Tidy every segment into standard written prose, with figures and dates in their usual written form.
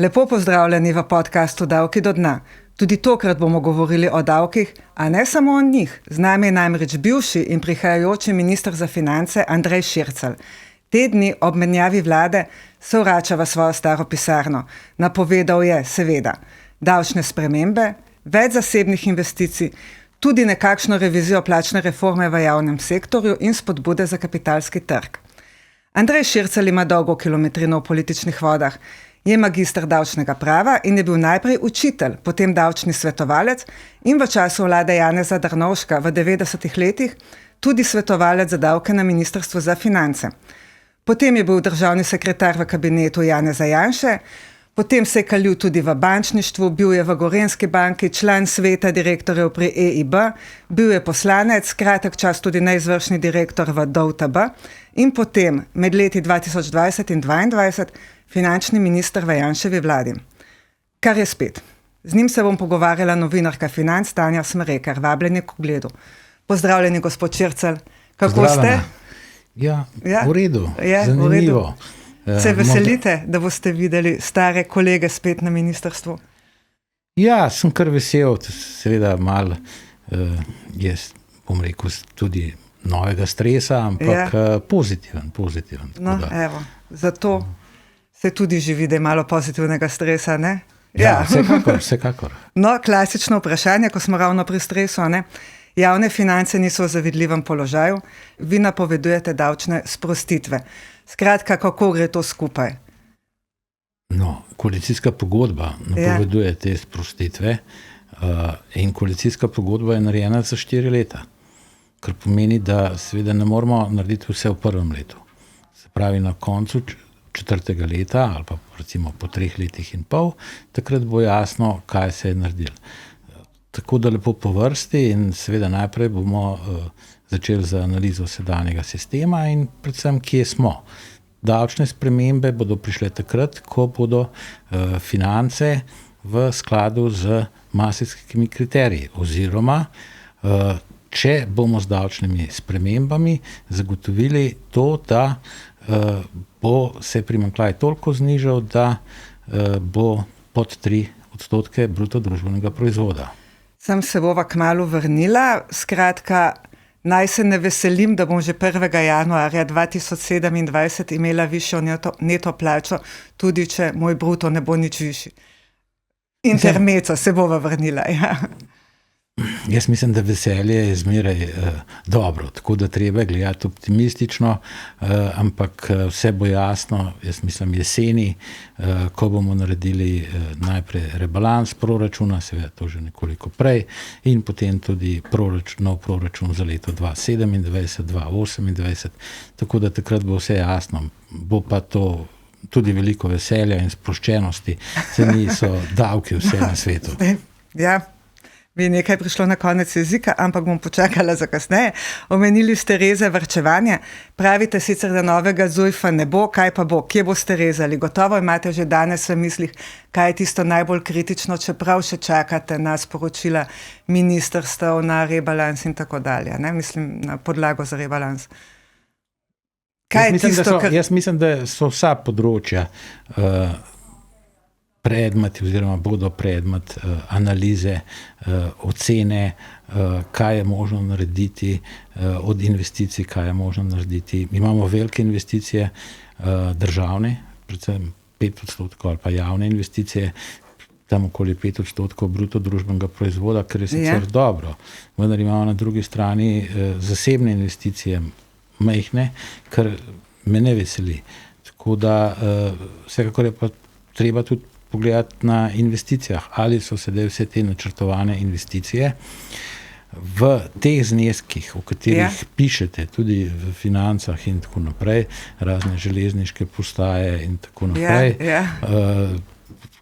Lepo pozdravljeni v podkastu Davki do dna. Tudi tokrat bomo govorili o davkih, a ne samo o njih. Z nami je namreč bivši in prihajajoči minister za finance Andrej Šircelj. Te dni ob menjavi vlade se vrača v svojo staro pisarno. Napovedal je, seveda, davčne spremembe, več zasebnih investicij, tudi nekakšno revizijo plačne reforme v javnem sektorju in spodbude za kapitalski trg. Andrej Šircelj ima dolgo kilometrino v političnih vodah. Je magister davčnega prava in je bil najprej učitelj, potem davčni svetovalec in v času vlade Janeza Drnovška v 90. letih tudi svetovalec za davke na Ministrstvu za finance. Potem je bil državni sekretar v kabinetu Janeza Janše, potem se je kalil tudi v bančništvu, bil je v Gorenjski banki, član sveta direktorjev pri EIB, bil je poslanec, kratek čas tudi neizvršni direktor v DUTB in potem med leti 2020 in 2022 finančni minister v Janševi vladi. Kar je spet. Z njim se bom pogovarjala novinarka financ Tanja Smrekar, vabljeni k ogledu. Pozdravljeni, gospod Šircelj. Kako ste? Ja, v redu, zanimivo. Se veselite, da boste videli stare kolege spet na ministrstvu? Ja, sem kar vesel, seveda malo, jaz bom rekel, tudi novega stresa, ampak pozitiven. No, evo, zato se tudi že vidi malo pozitivnega stresa, ne? Ja, vsekakor. No, klasično vprašanje, ko smo ravno pri stresu, ne? Javne finance niso v zavidljivem položaju, vi napovedujete davčne sprostitve. Skratka, kako gre to skupaj? No, koalicijska pogodba napoveduje te sprostitve in koalicijska pogodba je narejena za 4 leta, kar pomeni, da seveda ne moramo narediti vse v prvem letu. Se pravi, na koncu 4. leta ali pa recimo po 3 letih in pol, takrat bo jasno, kaj se je naredilo. Tako da lepo po vrsti in seveda najprej bomo začeli z analizo sedanjega sistema in predvsem, kje smo. Davčne spremembe bodo prišle takrat, ko bodo finance v skladu z maastrichtskimi kriteriji oziroma če bomo z davčnimi spremembami zagotovili to, da bo se primanjkljaj toliko znižal, da bo pod 3% bruto družbenega proizvoda. Sem se bova kmalu vrnila, skratka, naj se ne veselim, da bom že 1. januarja 2027 imela višjo neto plačo, tudi če moj bruto ne bo nič višji. Intermeco se bova vrnila, ja. Jaz mislim, da veselje je zmeraj dobro, tako da treba gledati optimistično, ampak vse bo jasno, jaz mislim jeseni, ko bomo naredili najprej rebalans proračuna, seveda to že nekoliko prej, in potem tudi nov proračun za leto 2027, 2028, tako da takrat bo vse jasno, bo pa to tudi veliko veselja in sproščenosti, se niso davki vse na svetu. Ja. Bi nekaj prišlo na konec jezika, ampak bom počakala za kasneje. Omenili ste reze, varčevanje. Pravite sicer, da novega ZUJF-a ne bo, kaj pa bo? Kje boste rezali? Gotovo imate že danes v mislih, kaj je tisto najbolj kritično, čeprav še čakate na sporočila ministrstev, na rebalans in tako dalje. Ne? Mislim, na podlago za rebalans. Jaz mislim, da so vsa področja predmet oziroma bodo predmet analize, ocene, kaj je možno narediti od investicij, kaj je možno narediti. Imamo velike investicije državne, predvsem 5% ali pa javne investicije, tam okoli 5% bruto družbenega proizvoda, kar je sicer dobro. Vendar imamo na drugi strani zasebne investicije majhne, kar me ne veseli. Tako da vsekakor je pa treba tudi pogledati na investicijah, ali so sedaj vse te načrtovane investicije v teh zneskih, o katerih pišete, tudi v financah in tako naprej, razne železniške postaje in tako naprej,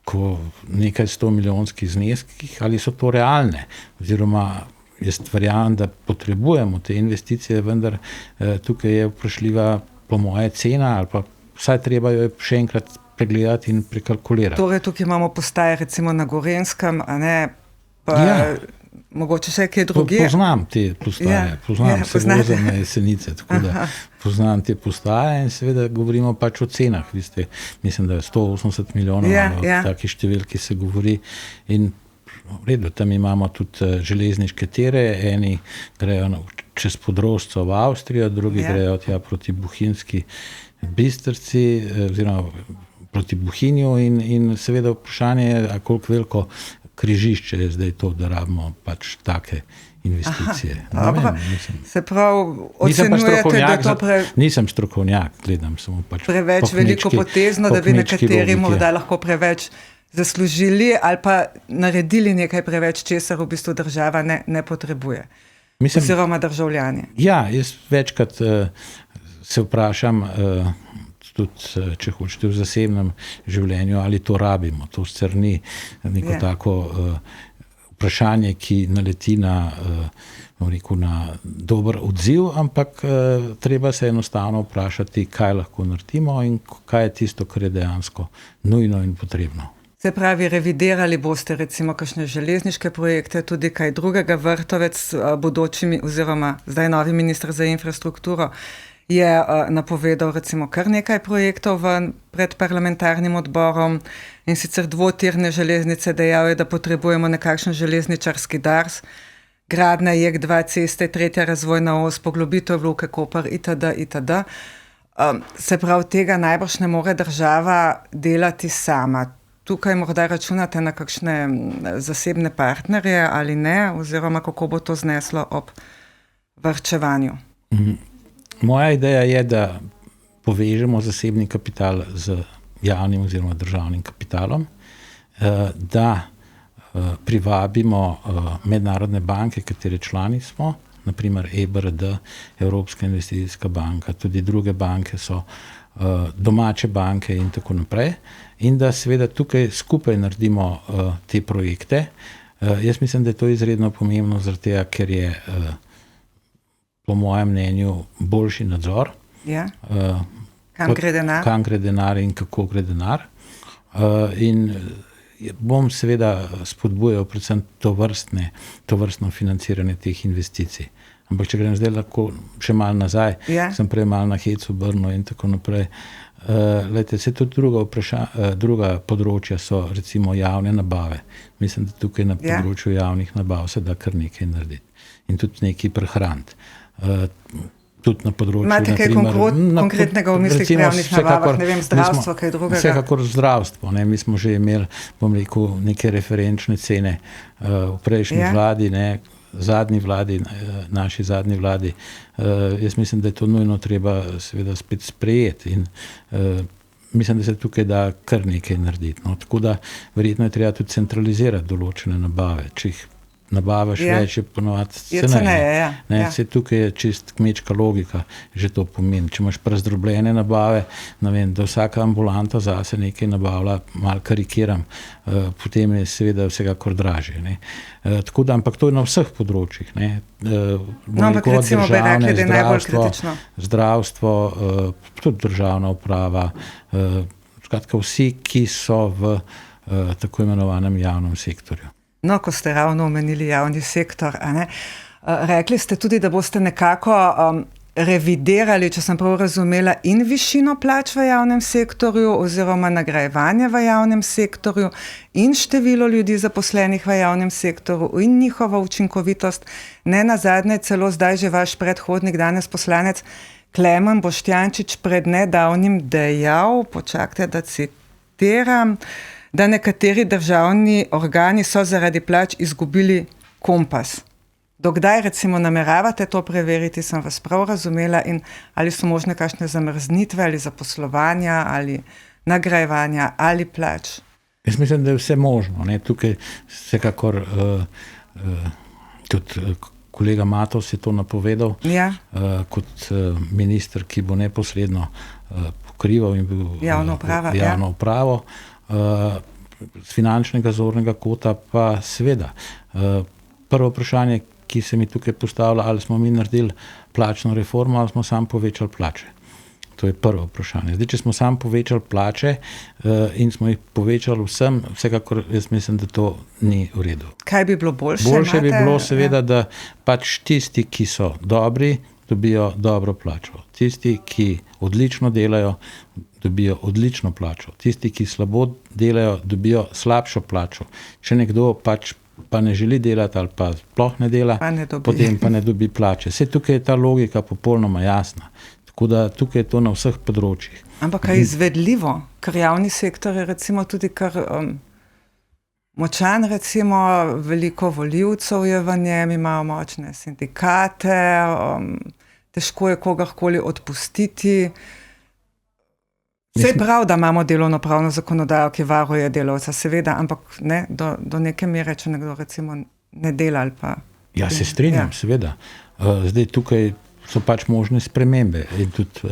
ko nekaj 100 milijonskih zneskih, ali so to realne, oziroma jaz verjamem, da potrebujemo te investicije, vendar tukaj je vprašljiva po moje cena, ali pa vsaj treba jo še enkrat pregledati in prekalkulirati. Torej, tukaj imamo postaje recimo na Gorenjskem, a ne, pa mogoče še kaj drugje. Poznam te postaje, se vozim na Jesenice, tako da poznam te postaje in seveda govorimo pač o cenah. Mislim, da je 180 milijonov, taki številki se govori in v redu, tam imamo tudi železniške tire, eni grejo čez Podrožco v Avstrijo, drugi grejo tja proti Bohinjski Bistrici, oziroma proti Bohinju in seveda vprašanje je, koliko veliko križišče je zdaj to, da rabimo pač take investicije. Se pravi, ocenjujete, da to Nisem strokovnjak, gledam samo pač preveč veliko potezno, da bi nekateri morda lahko preveč zaslužili ali pa naredili nekaj preveč, česar v bistvu država ne potrebuje. Oziroma državljani. Ja, jaz večkrat se vprašam, tudi, če hočete v zasebnem življenju, ali to rabimo. To sicer ni neko tako vprašanje, ki naleti na dober odziv, ampak treba se enostavno vprašati, kaj lahko naredimo in kaj je tisto, kar je dejansko nujno in potrebno. Se pravi, revidirali boste recimo kakšne železniške projekte, tudi kaj drugega. Vrtovec, bodoči oziroma zdaj novi minister za infrastrukturo, je napovedal recimo kar nekaj projektov pred parlamentarnim odborom in sicer dvotirne železnice, dejal je, da potrebujemo nekakšen železničarski DARS, gradnja JEK2 ceste, 3. razvojna os, poglobitev Luke Koper itd. Se pravi, tega najbrž ne more država delati sama. Tukaj morda računate na kakšne zasebne partnerje ali ne, oziroma kako bo to zneslo ob varčevanju? Moja ideja je, da povežemo zasebni kapital z javnim oziroma državnim kapitalom, da privabimo mednarodne banke, katere člani smo, naprimer EBRD, Evropska investicijska banka, tudi druge banke so domače banke in tako naprej, in da seveda tukaj skupaj naredimo te projekte. Jaz mislim, da je to izredno pomembno, zaradi tega, ker je po mojem mnenju boljši nadzor. Kam gre denar in kako gre denar. In bom seveda spodbujal predvsem tovrstno financiranje teh investicij. Ampak če grem zdaj lahko še malo nazaj, sem prej malo na hecu obrnil in tako naprej. Glejte, se tudi druga področja so recimo javne nabave. Mislim, da tukaj na področju javnih nabav se da kar nekaj narediti. In tudi nekaj prehraniti. Tudi na področju... Imate kaj konkretnega v mislih pri javnih nabavah, ne vem, zdravstvo, kaj drugega? Vsekakor zdravstvo. Mi smo že imeli, bom rekel, neke referenčne cene v prejšnji vladi, zadnji vladi, naši zadnji vladi. Jaz mislim, da je to nujno treba seveda spet sprejeti in mislim, da se tukaj da kar nekaj narediti. Tako da verjetno je treba tudi centralizirati določene nabave, če jih nabavaš več, je ponovati ceneje. Se tukaj je čist kmečka logika, že to pomeni. Če imaš razdrobljene nabave, ne vem, da vsaka ambulanta zase nekaj nabavlja, malo karikiram, potem je seveda vsekakor dražje. Tako da, ampak to je na vseh področjih. Ampak recimo bi rekli, da je najbolj kritično. Zdravstvo, tudi državna uprava, skratka vsi, ki so v tako imenovanem javnem sektorju. No, ko ste ravno omenili javni sektor, rekli ste tudi, da boste nekako revidirali, če sem prav razumela, in višino plač v javnem sektorju oziroma nagrajevanje v javnem sektorju in število ljudi zaposlenih v javnem sektorju in njihova učinkovitost. Ne nazadnje celo zdaj že vaš predhodnik, danes poslanec Klemen Boštjančič, pred nedavnim dejal, počakajte, da citiram, da nekateri državni organi so zaradi plač izgubili kompas. Dokdaj recimo nameravate to preveriti, sem vas prav razumela, in ali so možne kakšne zamrznitve ali zaposlovanja ali nagrajevanja ali plač? Jaz mislim, da je vse možno. Tukaj vsekakor tudi kolega Matos je to napovedal kot minister, ki bo neposredno pokrival in bil javno upravo. Z finančnega zornega kota pa seveda. Prvo vprašanje, ki se mi tukaj postavlja, ali smo mi naredili plačno reformo ali smo samo povečali plače. To je prvo vprašanje. Zdaj, če smo sam povečali plače in smo jih povečali vsem, vsekakor jaz mislim, da to ni v redu. Kaj bi bilo boljše? Boljše bi bilo seveda, da pač tisti, ki so dobri, dobijo dobro plačo. Tisti, ki odlično delajo, dobijo odlično plačo. Tisti, ki slabo delajo, dobijo slabšo plačo. Če nekdo pač pa ne želi delati ali pa sploh ne dela, potem pa ne dobi plače. Vse tukaj je ta logika popolnoma jasna. Tako da tukaj je to na vseh področjih. Ampak je izvedljivo, ker javni sektor je recimo tudi kar močan, recimo veliko volivcev je v njem, imajo močne sindikate, težko je kogarkoli odpustiti. Vse je prav, da imamo delovno-pravno zakonodajo, ki varuje delavca, seveda, ampak ne, do neke mere, če nekdo recimo ne dela ali pa... Ja, se strinjam, seveda. Zdaj tukaj so pač možne spremembe in tudi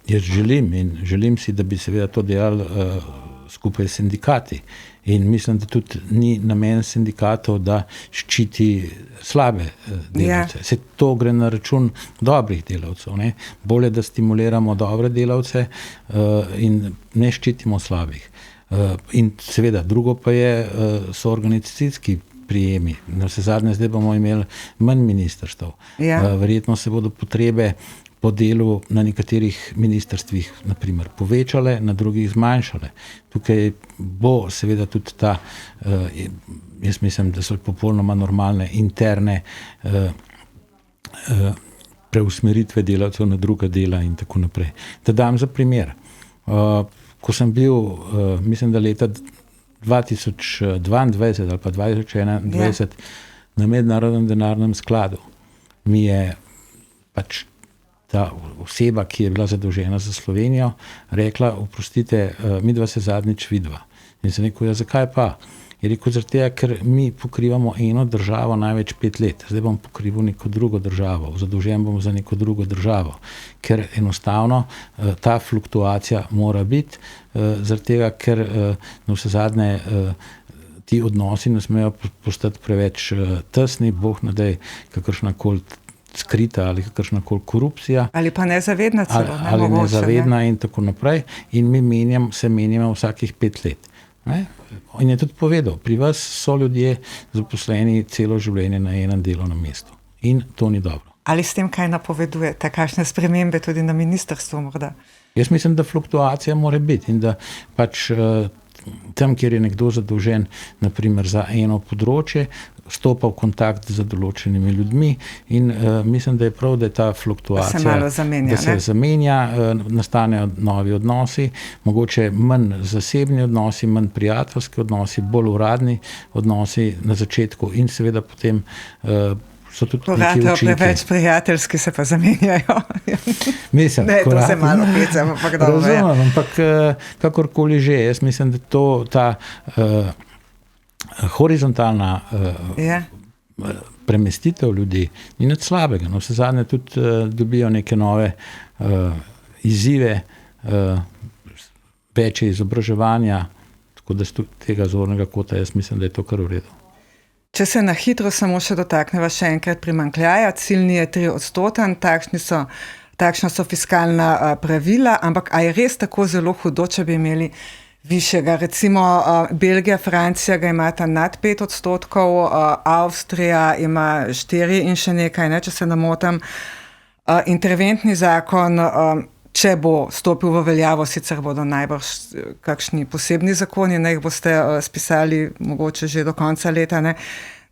jaz želim si, da bi seveda to delali skupaj s sindikati. In mislim, da tudi ni namen sindikatov, da ščiti slabe delavce. Se to gre na račun dobrih delavcev. Ne? Bolje, da stimuliramo dobre delavce in ne ščitimo slabih. In seveda, drugo pa so organizacijski prijemi. Na vse zadnje zdaj bomo imeli manj ministrstev. Verjetno se bodo potrebe po delu na nekaterih ministrstvih naprimer povečale, na drugih zmanjšale. Tukaj bo seveda tudi ta, jaz mislim, da so popolnoma normalne interne preusmeritve delavcev na druga dela in tako naprej. Da dam za primer. Ko sem bil, mislim, da leta 2022 ali pa 2021 na Mednarodnem denarnem skladu, mi je pač ta oseba, ki je bila zadolžena za Slovenijo, rekla, oprostite, midva se zadnjič vidva. In sem rekel, zakaj pa? Je rekel, zaradi tega, ker mi pokrivamo eno državo največ 5 let. Zdaj bom pokrival neko drugo državo, zadolžen bom za neko drugo državo. Ker enostavno ta fluktuacija mora biti, zaradi tega, ker na vse zadnje ti odnosi ne smejo postati preveč tesni, Bog ne daj kakršnakoli skrita ali kakršnakoli korupcija. Ali pa nezavedna celo. Ali nezavedna in tako naprej. In mi se menjamo vsakih 5 let. Ne? In je tudi povedal, pri vas so ljudje zaposleni celo življenje na enem delovnem mestu. In to ni dobro. Ali s tem kaj napovedujete, kakšne spremembe tudi na ministrstvu morda? Jaz mislim, da fluktuacija mora biti in da pač tam, kjer je nekdo zadolžen naprimer za eno področje, stopa v kontakt z določenimi ljudmi in mislim, da je prav, da je ta fluktuacija, da se zamenja, nastanejo novi odnosi, mogoče manj zasebni odnosi, manj prijateljski odnosi, bolj uradni odnosi na začetku in seveda potem so tudi neki učinki. Preveč prijateljski se pa zamenjajo. Mislim, ne, to se malo pecam, ampak dobro. Razumem, ampak kakorkoli že, jaz mislim, da ta horizontalna premestitev ljudi ni nič slabega. No, vse zadnje tudi dobijo neke nove izzive, večje izobraževanja, tako da z tega zornega kota jaz mislim, da je to kar v redu. Če se na hitro samo še dotakneva še enkrat primanjkljaja, ciljni je 3%, takšna so fiskalna pravila, ampak a je res tako zelo hudo, če bi imeli višjega? Recimo Belgija, Francija ga imata nad 5%, Avstrija ima 4 in še nekaj, ne, če se ne motim. Interventni zakon, če bo stopil v veljavo, sicer bodo najbrž kakšni posebni zakoni, ne jih boste spisali mogoče že do konca leta, ne,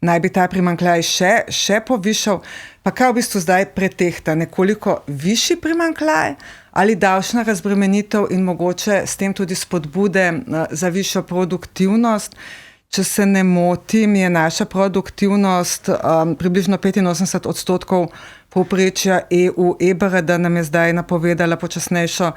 naj bi ta primanjkljaj še povišal, pa kaj v bistvu zdaj pretehta, nekoliko višji primanjkljaj ali davčna razbremenitev in mogoče s tem tudi spodbude za višjo produktivnost? Če se ne motim, je naša produktivnost približno 85% povprečja EU. EBRD nam je zdaj napovedala počasnejšo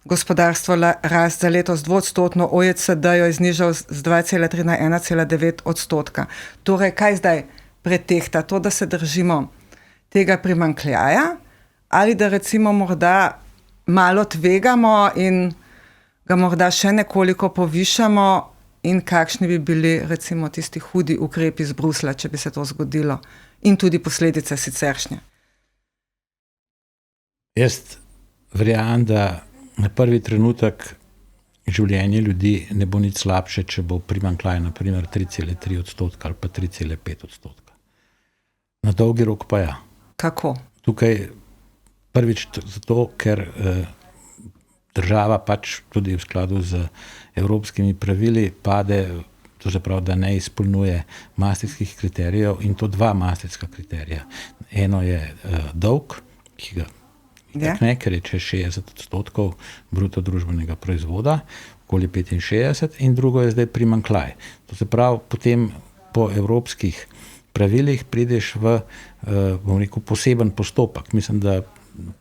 gospodarstvo rast za letos 2%, OECD jo je znižal z 2,3 na 1,9%. Torej, kaj zdaj pretehta? To, da se držimo tega primanjkljaja ali da recimo morda malo tvegamo in ga morda še nekoliko povišamo? In kakšni bi bili recimo tisti hudi ukrepi iz Bruslja, če bi se to zgodilo? In tudi posledice siceršnje. Jaz verjamem, da na prvi trenutek življenje ljudi ne bo nič slabše, če bo primanjkljaj na primer 3,3% ali pa 3,5%. Na dolgi rok pa ja. Kako? Tukaj prvič zato, ker država pač tudi v skladu z evropskimi pravili pade, to se pravi, da ne izpolnjuje maastrichtskih kriterijev, in to 2 maastrichtska kriterija. Eno je dolg, ki ga ne, ker je čez 60% bruto družbenega proizvoda, okoli 65%, in drugo je zdaj primanjkljaj. To se pravi, potem po evropskih pravilih prideš v, bom rekel, poseben postopek. Mislim, da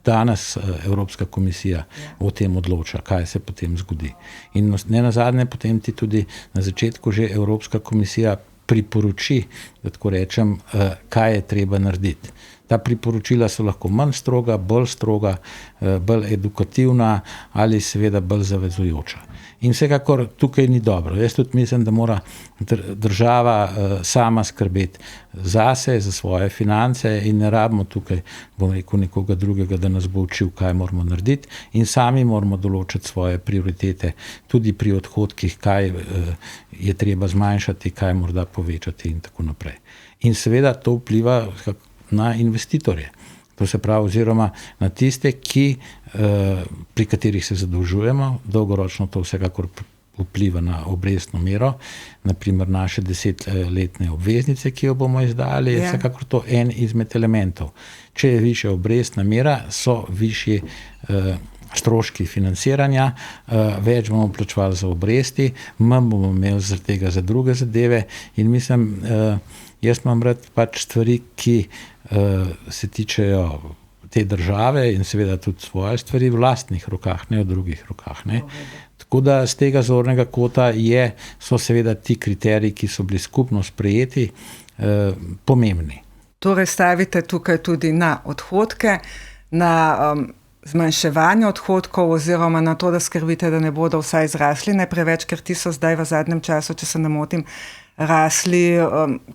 danes Evropska komisija o tem odloča, kaj se potem zgodi. In ne nazadnje potem ti tudi na začetku že Evropska komisija priporoči, da tako rečem, kaj je treba narediti. Ta priporočila so lahko manj stroga, bolj stroga, bolj edukativna ali seveda bolj zavezujoča. In vsekakor tukaj ni dobro. Jaz tudi mislim, da mora država sama skrbeti zase, za svoje finance, in ne rabimo tukaj, bom rekel, nekoga drugega, da nas bo učil, kaj moramo narediti, in sami moramo določiti svoje prioritete, tudi pri odhodkih, kaj je treba zmanjšati, kaj morda povečati in tako naprej. In seveda to vpliva na investitorje. To se pravi, oziroma na tiste, pri katerih se zadolžujemo. Dolgoročno to vsekakor vpliva na obrestno mero, naprimer naše 10-letne obveznice, ki jo bomo izdali, je vsekakor to en izmed elementov. Če je višja obrestna mera, so višji stroški financiranja, več bomo plačevali za obresti, manj bomo imeli zaradi tega za druge zadeve, in mislim, jaz imam rad pač stvari, ki se tičejo te države in seveda tudi svoje stvari v lastnih rokah, ne v drugih rokah. Ne. Tako da z tega zornega kota so seveda ti kriteriji, ki so bili skupno sprejeti, pomembni. Torej stavite tukaj tudi na odhodke, na zmanjševanje odhodkov oziroma na to, da skrbite, da ne bodo vsaj zrasli ne preveč, ker ti so zdaj v zadnjem času, če se ne motim, rasli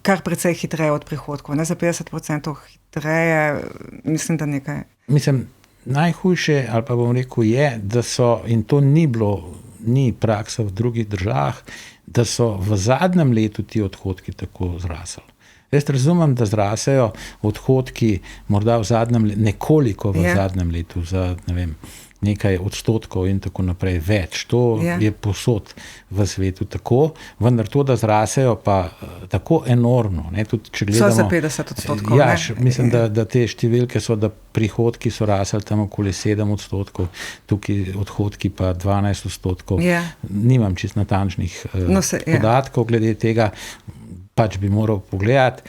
kar precej hitreje od prihodkov. Ne za 50% hitreje, mislim, da nekaj. Mislim, najhujše, ali pa bom rekel, je, da so, in to ni praksa v drugih državah, da so v zadnjem letu ti odhodki tako zrasli. Jaz razumem, da zrasejo odhodki morda v zadnjem letu, nekoliko v zadnjem letu, za ne vem, nekaj odstotkov in tako naprej več. To je povsod v svetu tako, vendar to, da zrasejo pa tako enormno. Ne, tudi, če gledamo, so za 50%. Ja, mislim, da te številke so, da prihodki so rasli tam okoli 7%, tukaj odhodki pa 12%. Nimam čisto natančnih podatkov glede tega, pač bi moral pogledati.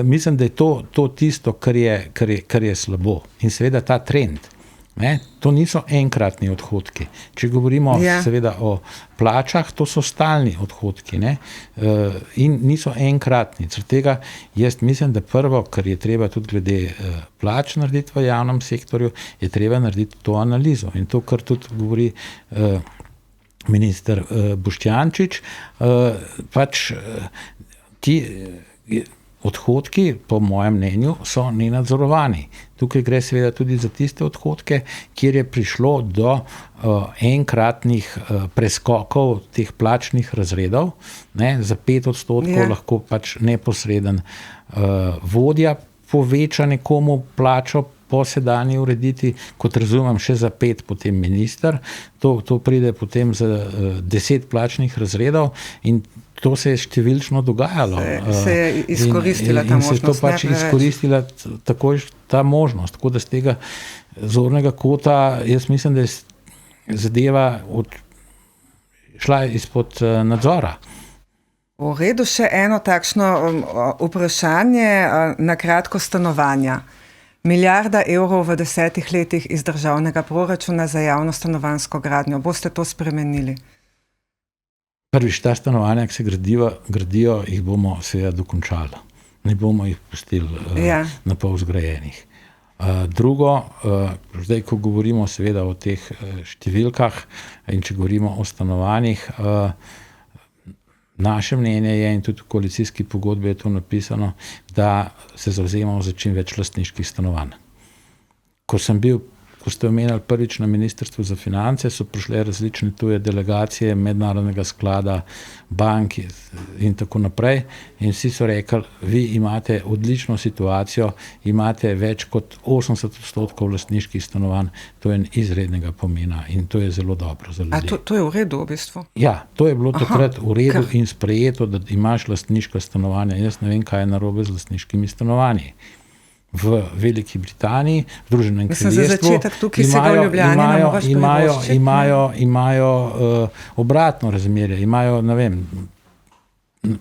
Mislim, da je to tisto, kar je slabo. In seveda ta trend. Ne? To niso enkratni odhodki. Če govorimo seveda o plačah, to so stalni odhodki, ne? In niso enkratni. Zaradi tega jaz mislim, da prvo, kar je treba tudi glede plač narediti v javnem sektorju, je treba narediti to analizo. In to, kar tudi govori minister Boštjančič, pač ti odhodki, po mojem mnenju, so nenadzorovani. Tukaj gre seveda tudi za tiste odhodke, kjer je prišlo do enkratnih preskokov teh plačnih razredov, ne, za 5% lahko pač neposreden vodja poveča nekomu plačo po sedanji urediti, kot razumem, še za 5 potem minister. To pride potem za 10 plačnih razredov in to se je številčno dogajalo. Se je izkoristila ta možnost. In se je to pač izkoristila takoj ta možnost. Tako da z tega zornega kota, jaz mislim, da je zadeva šla izpod nadzora. V redu, še eno takšno vprašanje, na kratko stanovanja. 1 milijarda evrov v 10 letih iz državnega proračuna za javno stanovanjsko gradnjo. Boste to spremenili? Prvič, ta stanovanja, ki se gradijo, jih bomo seveda dokončali. Ne bomo jih pustili na pol zgrajenih. Drugo, zdaj, ko govorimo seveda o teh številkah in če govorimo o stanovanjih, naše mnenje je, in tudi v koalicijski pogodbi je to napisano, da se zavzemamo za čim več lastniških stanovanj. Ko sem bil ko ste omenjali prvič na Ministrstvu za finance, so prišle različne tuje delegacije, mednarodnega sklada, bank in tako naprej. In vsi so rekli, vi imate odlično situacijo, imate več kot 80% lastniških stanovanj, to je izrednega pomena in to je zelo dobro za ljudi. A to je v redu v bistvu? Ja, to je bilo takrat v redu in sprejeto, da imaš lastniška stanovanja. Jaz ne vem, kaj je narobe z lastniškimi stanovanji. V Veliki Britaniji, v Združenem kraljestvu imajo obratno razmerje, imajo, ne vem,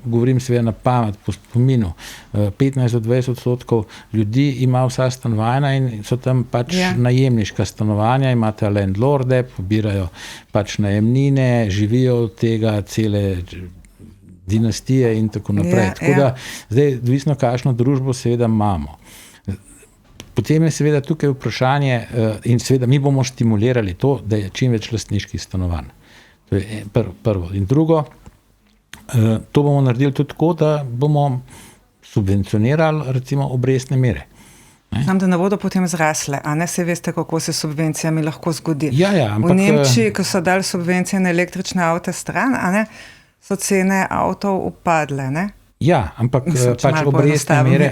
govorim seveda na pamet, po spominu, 15-20% ljudi ima vsa stanovanja in so tam pač najemniška stanovanja, imate landlorde, pobirajo pač najemnine, živijo od tega cele dinastije in tako naprej. Tako da zdaj, odvisno kakšno družbo seveda imamo. Potem je seveda tukaj vprašanje in seveda mi bomo stimulirali to, da je čim več lastniških stanovanj. To je prvo. In drugo, to bomo naredili tudi tako, da bomo subvencionirali recimo obrestne mere. Znam, da ne bodo potem zrasle, a ne se veste, kako se subvencijami lahko zgodi. Ampak, v Nemčiji, ko so dali subvencije na električne avte stran, a ne, so cene avtov upadle, ne? Ja, ampak pač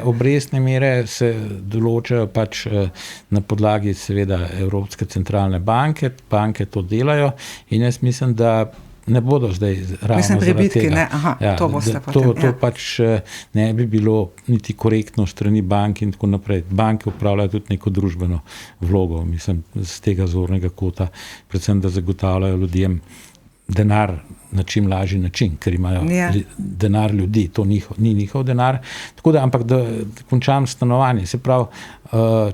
obrestne mere se določajo pač na podlagi seveda Evropske centralne banke, banke to delajo in jaz mislim, da ne bodo zdaj ravno zaradi tega. To boste potem. To pač ne bi bilo niti korektno strani bank in tako naprej. Banke upravljajo tudi neko družbeno vlogo, mislim, z tega zornega kota, predvsem, da zagotavljajo ljudem denar na čim lažji način, ker imajo denar ljudi, to ni njihov denar. Tako da, ampak da končam stanovanje, se pravi,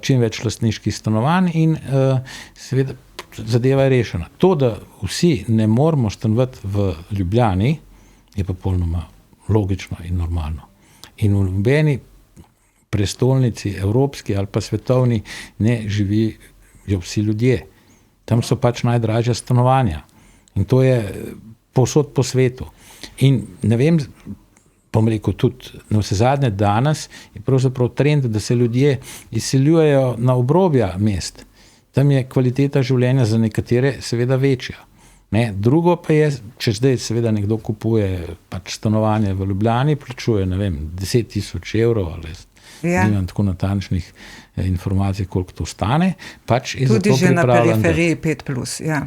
čim več lastniških stanovanj in seveda zadeva je rešena. To, da vsi ne moramo stanovati v Ljubljani, je pa popolnoma logično in normalno. In v nobeni prestolnici, evropski ali pa svetovni, ne živijo vsi ljudje. Tam so pač najdražja stanovanja. In to je povsod po svetu. In ne vem, bom rekel tudi, na vse zadnje danes je pravzaprav trend, da se ljudje izseljujejo na obrobja mest. Tam je kvaliteta življenja za nekatere seveda večja. Drugo pa je, če zdaj seveda nekdo kupuje pač stanovanje v Ljubljani, plačuje, ne vem, 10,000 evrov ali nimam tako natančnih informacij, koliko to stane. Pač je tudi že na periferiji 5+,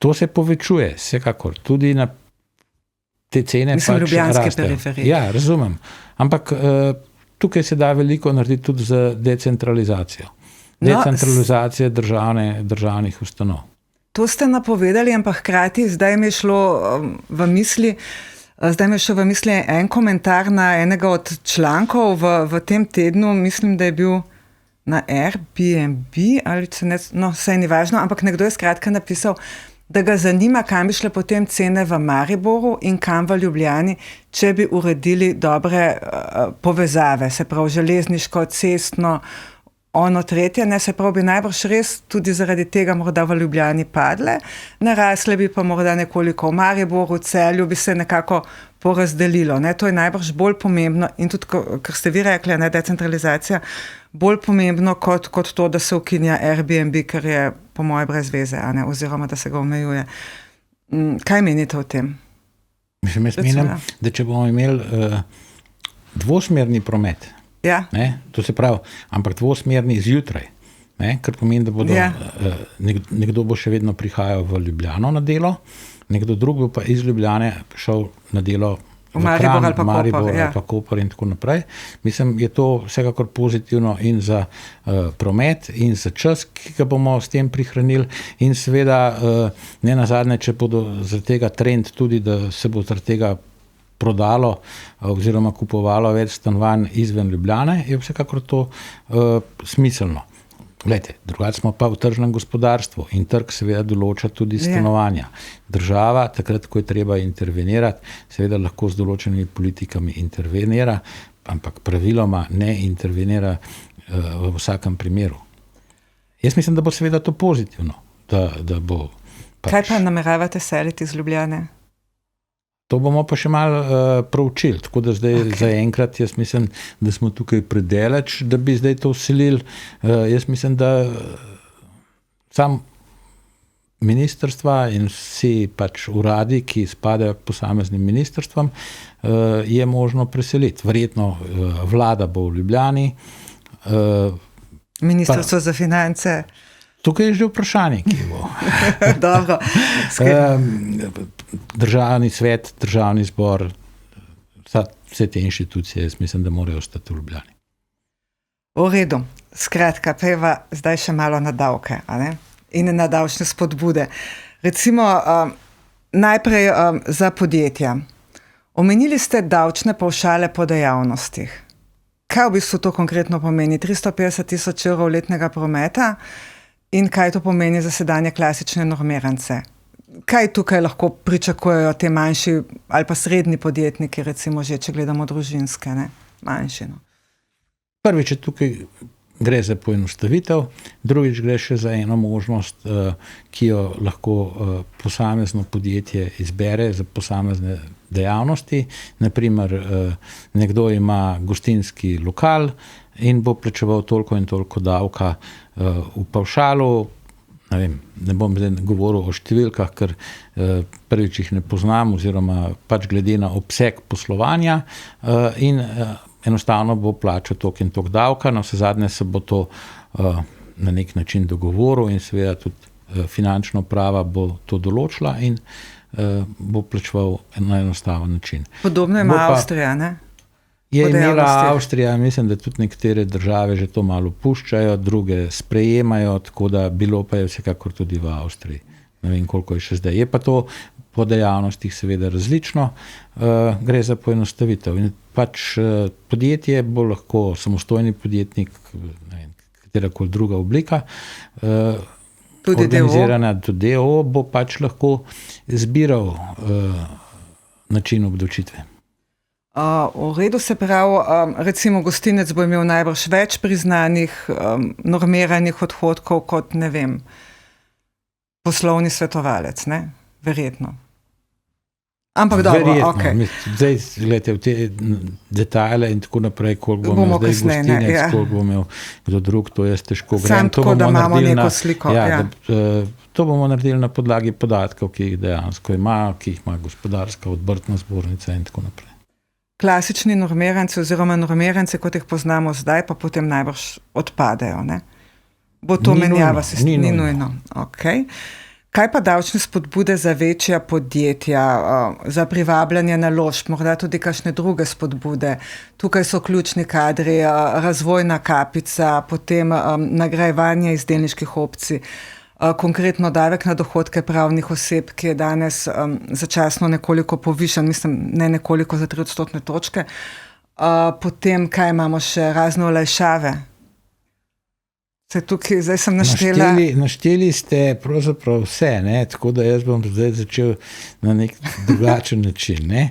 To se povečuje, vsekakor, tudi na te cene mislim, pač ljubljanske rastejo. periferije. Ja, razumem. Ampak tukaj se da veliko narediti tudi za decentralizacijo. Decentralizacija državnih ustanov. To ste napovedali, ampak hkrati zdaj mi je šlo v misli, en komentar na enega od člankov v tem tednu, mislim, da je bil na Airbnb, ali saj ni važno, ampak nekdo je skratka napisal, da ga zanima, kam bi šle potem cene v Mariboru in kam v Ljubljani, če bi uredili dobre povezave, se pravi železniško, cestno, ono tretje, se pravi bi najbrž res tudi zaradi tega morda v Ljubljani padle, narasle bi pa morda nekoliko v Mariboru, Celju bi se nekako porazdelilo. To je najbrž bolj pomembno in tudi, kar ste vi rekli, decentralizacija, bolj pomembno kot to, da se ukinja Airbnb, ker je po moje brez veze, oziroma da se ga omejuje. Kaj menite o tem? Mislim, jaz menim, da če bomo imeli dvosmerni promet, to se pravi, ampak dvosmerni zjutraj, kar pomeni, da bodo nekdo bo še vedno prihajal v Ljubljano na delo, nekdo drug bo pa iz Ljubljane šel na delo v Kranj, Maribor ali pa Koper in tako naprej. Mislim, je to vsekakor pozitivno in za promet in za čas, ki ga bomo s tem prihranili in seveda ne nazadnje, če bodo zaradi tega trend tudi, da se bo zaradi tega prodalo oziroma kupovalo več stanovanj izven Ljubljane, je vsekakor to smiselno. Glejte, drugače smo pa v tržnem gospodarstvu in trg seveda določa tudi stanovanja. Država, takrat, ko je treba intervenirati, seveda lahko z določenimi politikami intervenira, ampak praviloma ne intervenira v vsakem primeru. Jaz mislim, da bo seveda to pozitivno. Da bo pač... Kaj pa nameravate seliti iz Ljubljane? To bomo pa še malo proučili, tako da zdaj zaenkrat jaz mislim, da smo tukaj predaleč, da bi zdaj to vselili. Jaz mislim, da sam ministrstva in vsi pač uradi, ki spadajo k posameznim ministrstvom, je možno preseliti. Verjetno vlada bo v Ljubljani. Ministrstvo za finance. Tukaj je že vprašanje, ki bo. Dobro. Državni svet, državni zbor, vse te inštitucije, jaz mislim, da morajo ostati v Ljubljani. V redu. Skratka, peva zdaj še malo na davke, a ne? In na davčne spodbude. Recimo, najprej za podjetja. Omenili ste davčne pavšale po dejavnostih. Kaj v bistvu to konkretno pomeni? 350 000 € letnega prometa in kaj to pomeni za sedanje klasične normirance? Kaj tukaj lahko pričakujejo te manjši ali pa srednji podjetniki, recimo že, če gledamo družinske, ne? Manjši, no. Prvič, tukaj gre za poenostavitev, drugič gre še za eno možnost, ki jo lahko posamezno podjetje izbere za posamezne dejavnosti. Naprimer, nekdo ima gostinski lokal in bo plačeval toliko in toliko davka v pavšalu. Ne bom zdaj govoril o številkah, ker prvič jih ne poznam, oziroma pač glede na obseg poslovanja in enostavno bo plačal toliko in toliko davka, na vse zadnje se bo to na nek način dogovoril in seveda tudi finančna uprava bo to določila in bo plačeval na enostaven način. Podobno ima Avstrija, ne? Je imela Avstrija, mislim, da tudi nekatere države že to malo puščajo, druge sprejemajo, tako da bilo pa je vsekakor tudi v Avstriji. Ne vem, koliko je še zdaj. Je pa to po dejavnostih seveda različno, gre za poenostavitev. In pač podjetje bo lahko samostojni podjetnik, katerakoli druga oblika, tudi organizirana tudi DO, bo pač lahko zbiral način obdavčitve. V redu, se pravi, recimo gostinec bo imel najbrž več priznanih normiranih odhodkov kot, ne vem, poslovni svetovalec, ne? Verjetno. Ampak dobro, okej. Zdaj, gledajte, v te detajle in tako naprej, koliko bo imel zdaj gostinec, koliko bo imel kdo drug, to jaz težko grem. Sam tako, da imamo neko sliko. To bomo naredili na podlagi podatkov, ki jih dejansko ima, ki jih ima gospodarska obrtna zbornica in tako naprej. Klasični normiranci oziroma normiranci, kot jih poznamo zdaj, pa potem najbrž odpadejo, ne? Bo to menjava sistema? Ni nujno. Okay. Kaj pa davčne spodbude za večja podjetja, za privabljanje naložb, morda tudi kakšne druge spodbude? Tukaj so ključni kadri, razvojna kapica, potem nagrajevanje iz delniških opcij, konkretno davek na dohodke pravnih oseb, ki je danes začasno nekoliko povišan, mislim, ne nekoliko za 3 odstotne točke. Potem, kaj imamo še, razne olajšave? Tukaj, zdaj sem naštela. Našteli ste pravzaprav vse, ne? Tako da jaz bom zdaj začel na nek drugačen način. Ne?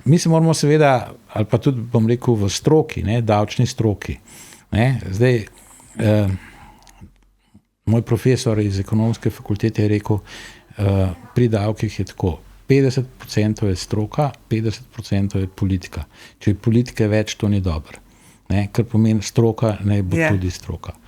Mi se moramo seveda, ali pa tudi bom rekel v stroki, ne? Davčni stroki. Ne? Zdaj, moj profesor iz ekonomske fakultete je rekel, pri davkih je tako, 50% je stroka, 50% je politika. Če je politike več, to ni dobro. Ne? Kar pomeni stroka, naj bo tudi stroka.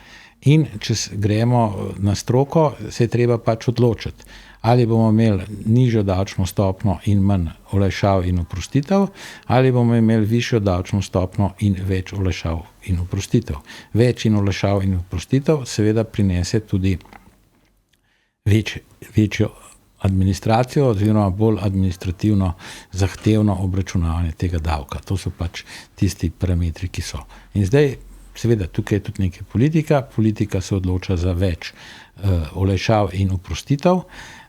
In če gremo na stroko, se je treba pač odločiti, ali bomo imeli nižjo davčno stopnjo in manj olajšav in oprostitev, ali bomo imeli višjo davčno stopnjo in več olajšav in oprostitev. Več in olajšav in oprostitev seveda prinese tudi večjo administracijo oziroma bolj administrativno zahtevno obračunavanje tega davka. To so pač tisti parametri, ki so. In zdaj seveda, tukaj je tudi nekaj politika. Politika se odloča za več olajšav in oprostitev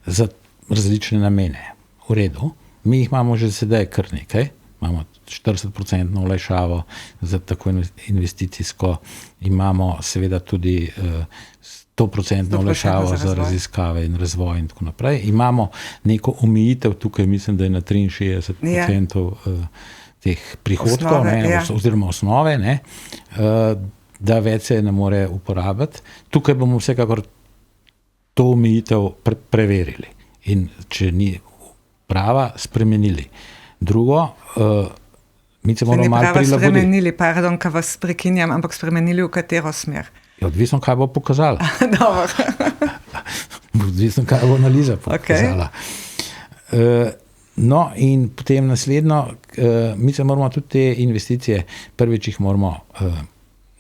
za različne namene. V redu. Mi jih imamo že sedaj kar nekaj. Imamo 40% olajšavo za tako investicijsko. Imamo seveda tudi 100% olajšavo za raziskave in razvoj in tako naprej. Imamo neko omejitev, tukaj mislim, da je na 63% teh prihodkov, oziroma osnove, ne, da več se ne more uporabiti. Tukaj bomo vsekakor to omejitev preverili in če ni prava, spremenili. Drugo, mi se moramo malo prilagoditi. Spremenili, pardon, ka vas prekinjam, ampak spremenili v katero smer? Je odvisno, kaj bo pokazalo. Odvisno, kaj bo analiza pokazala. No, in potem naslednjo, mi se moramo tudi te investicije, prvič jih moramo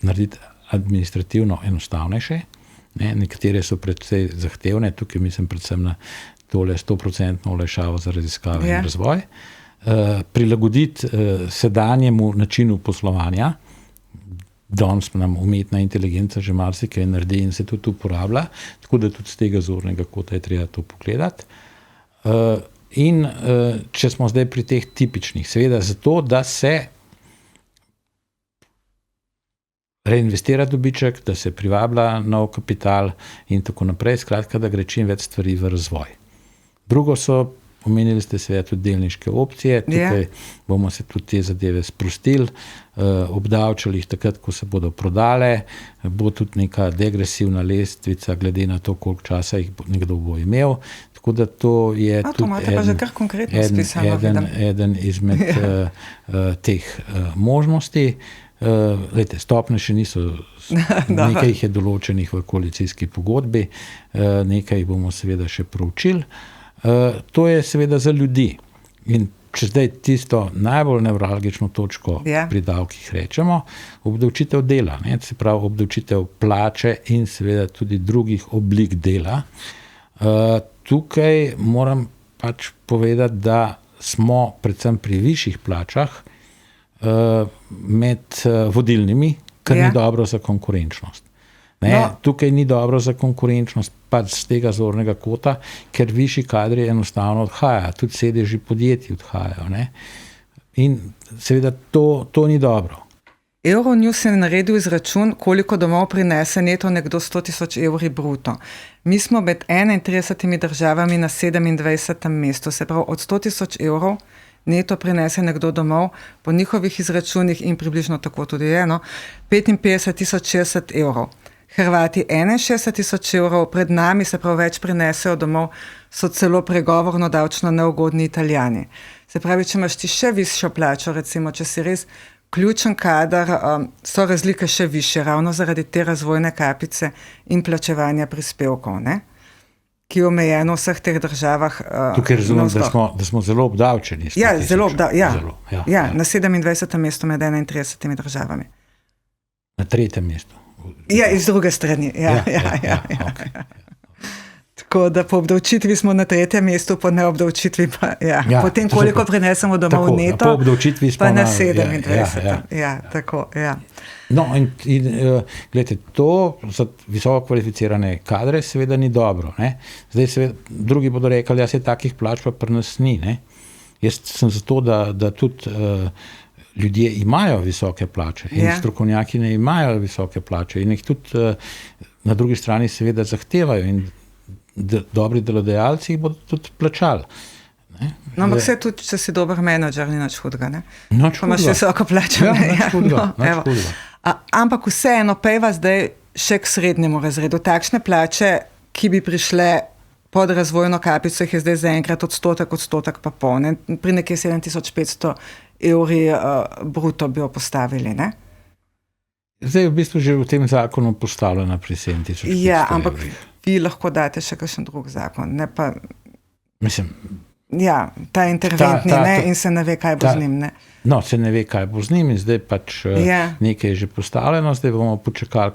narediti administrativno enostavnejše. Nekatere so predvsej zahtevne, tukaj mislim predvsem na tole 100% olajšavo za raziskave in razvoj. Prilagoditi sedanjemu načinu poslovanja. Danes nam umetna inteligenca že marsikaj naredi in se tudi uporablja, tako da tudi z tega zornega kota je treba to pogledati. In če smo zdaj pri teh tipičnih, seveda zato, da se reinvestira dobiček, da se privablja nov kapital in tako naprej, skratka, da gre čim več stvari v razvoj. Drugo so, omenili ste seveda tudi delniške opcije, tukaj bomo se tudi te zadeve sprostili, obdavčili jih takrat, ko se bodo prodale, bo tudi neka degresivna lestvica, glede na to, koliko časa jih nekdo bo imel, tako da to je tudi eden izmed teh možnosti. Stopne še niso, nekaj jih je določenih v koalicijski pogodbi, nekaj jih bomo seveda še proučili. To je seveda za ljudi. In če zdaj tisto najbolj nevralgično točko pri davkih rečemo, obdavčitev dela, se pravi obdavčitev plače in seveda tudi drugih oblik dela. Tukaj moram pač povedati, da smo predvsem pri višjih plačah med vodilnimi, kar ni dobro za konkurenčnost. Tukaj ni dobro za konkurenčnost pač z tega zornega kota, ker višji kadri enostavno odhajajo, tudi sedeži podjetij odhajajo. In seveda to ni dobro. Euronews je naredil izračun, koliko domov prinese neto nekdo 100.000 evri bruto. Mi smo med 31 državami na 27. mestu, se pravi od 100.000 evrov neto prinese nekdo domov, po njihovih izračunih in približno tako tudi je, 55.060 evrov. Hrvati 61.000 evrov, pred nami se prav več prinesejo domov, so celo pregovorno davčno neugodni Italijani. Se pravi, če imaš ti še višjo plačo, recimo, če si res ključen kadar, so razlike še više, ravno zaradi te razvojne kapice in plačevanja prispevkov, ki je omejeno v vseh teh državah. Tukaj razumem, da smo zelo obdavčeni. Na 27. mestu med 31 državami. Na 3. mestu. Ja, iz druge strani. Okay. Tako da po obdavčitvi smo na 3. mestu, po neobdavčitvi pa, potem koliko prinesemo domov neto, po obdavčitvi smo pa na 27. Tako. No, in gledajte, to za visoko kvalificirane kadre seveda ni dobro. Zdaj seveda drugi bodo rekli, se takih plač pa pri nas ni. Jaz sem zato, da tudi ljudje imajo visoke plače in strokovnjaki ne imajo visoke plače in jih tudi na drugi strani seveda zahtevajo in dobri delodajalci jih bodo tudi plačali. No, ampak vse tudi, če si dober menedžer, ni nič hudega, Nič hudega. Imaš visoko plačo. Nič hudega. Ampak vseeno pejva zdaj še k srednjemu razredu. Takšne plače, ki bi prišle pod razvojno kapico, jih je zdaj zaenkrat odstotek pa pol. Pri nekje 7.500 evri bruto bi jo postavili, Zdaj je v bistvu že v tem zakonu postavljena pri 7.500 evrih. Ja, ampak vi lahko date še kakšen drug zakon, Mislim... Ja, ta interventni, in se ne ve, kaj bo z njim, No, se ne ve, kaj bo z njim in zdaj pač nekaj je že postavljeno, zdaj bomo počakali,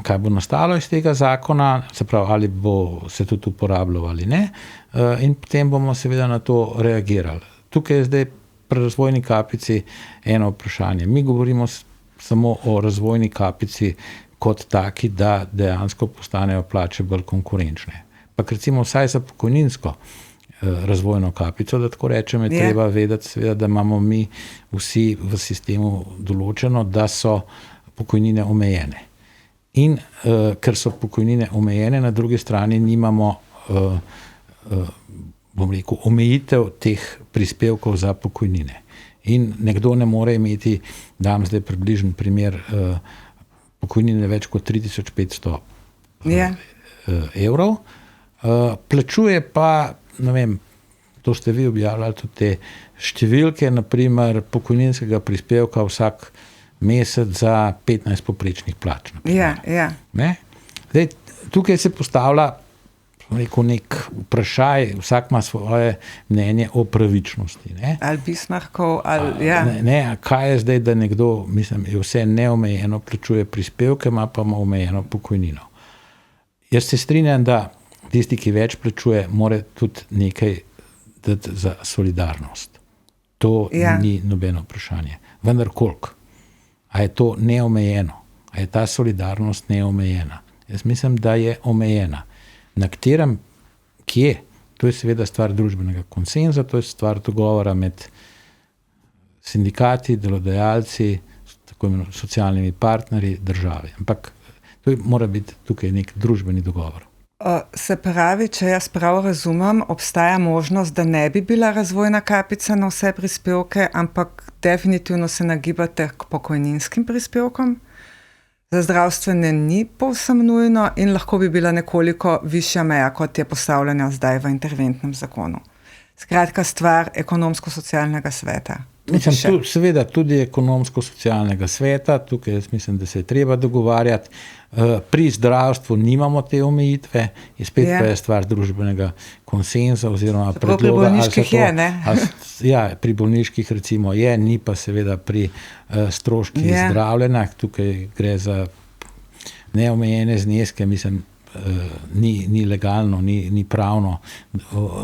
kaj bo nastalo iz tega zakona, se pravi, ali bo se tudi uporabljal ali ne, in potem bomo seveda na to reagirali. Tukaj je zdaj pri razvojni kapici eno vprašanje. Mi govorimo samo o razvojni kapici kot taki, da dejansko postanejo plače bolj konkurenčne. Pa recimo vsaj za pokojninsko razvojno kapico, da tako rečem, je treba vedeti, seveda, da imamo mi vsi v sistemu določeno, da so pokojnine omejene. In ker so pokojnine omejene, na drugi strani nimamo omejitev teh prispevkov za pokojnine. In nekdo ne more imeti, dam zdaj približen primer, pokojnine več kot 3.500 evrov, plačuje pa, ne vem, to ste vi objavljali tudi te številke, naprimer pokojninskega prispevka vsak mesec za 15 poprečnih plač. Ja. Zdaj, tukaj se postavlja nek vprašaj, vsak ima svoje mnenje o pravičnosti. Ne? Ali Bismarckov, ali kaj je zdaj, da nekdo, je vse neomejeno, plačuje prispevke, ima pa omejeno pokojnino. Jaz se strinjam, da tisti, ki več plačuje, mora tudi nekaj dati za solidarnost. To ni nobeno vprašanje. Vendar koliko? A je to neomejeno? A je ta solidarnost neomejena? Jaz mislim, da je omejena. Na katerem, kje? To je seveda stvar družbenega konsenza, to je stvar dogovora med sindikati, delodajalci, tako imenovanimi socialnimi partnerji, državi. Ampak to mora biti tukaj nek družbeni dogovor. Se pravi, če jaz prav razumem, obstaja možnost, da ne bi bila razvojna kapica na vse prispevke, ampak definitivno se nagibate k pokojninskim prispevkom? Za zdravstvene ni povsem nujno in lahko bi bila nekoliko višja meja, kot je postavljena zdaj v interventnem zakonu. Skratka, stvar ekonomsko-socialnega sveta. Seveda tudi ekonomsko-socialnega sveta, tukaj jaz mislim, da se je treba dogovarjati. Pri zdravstvu nimamo te omejitve, spet pa je stvar družbenega konsenza oziroma predloga. Pri bolniških je, ne? Pri bolniških recimo je, ni pa seveda pri stroških zdravljenja, tukaj gre za neomejene zneske, mislim, ni legalno, ni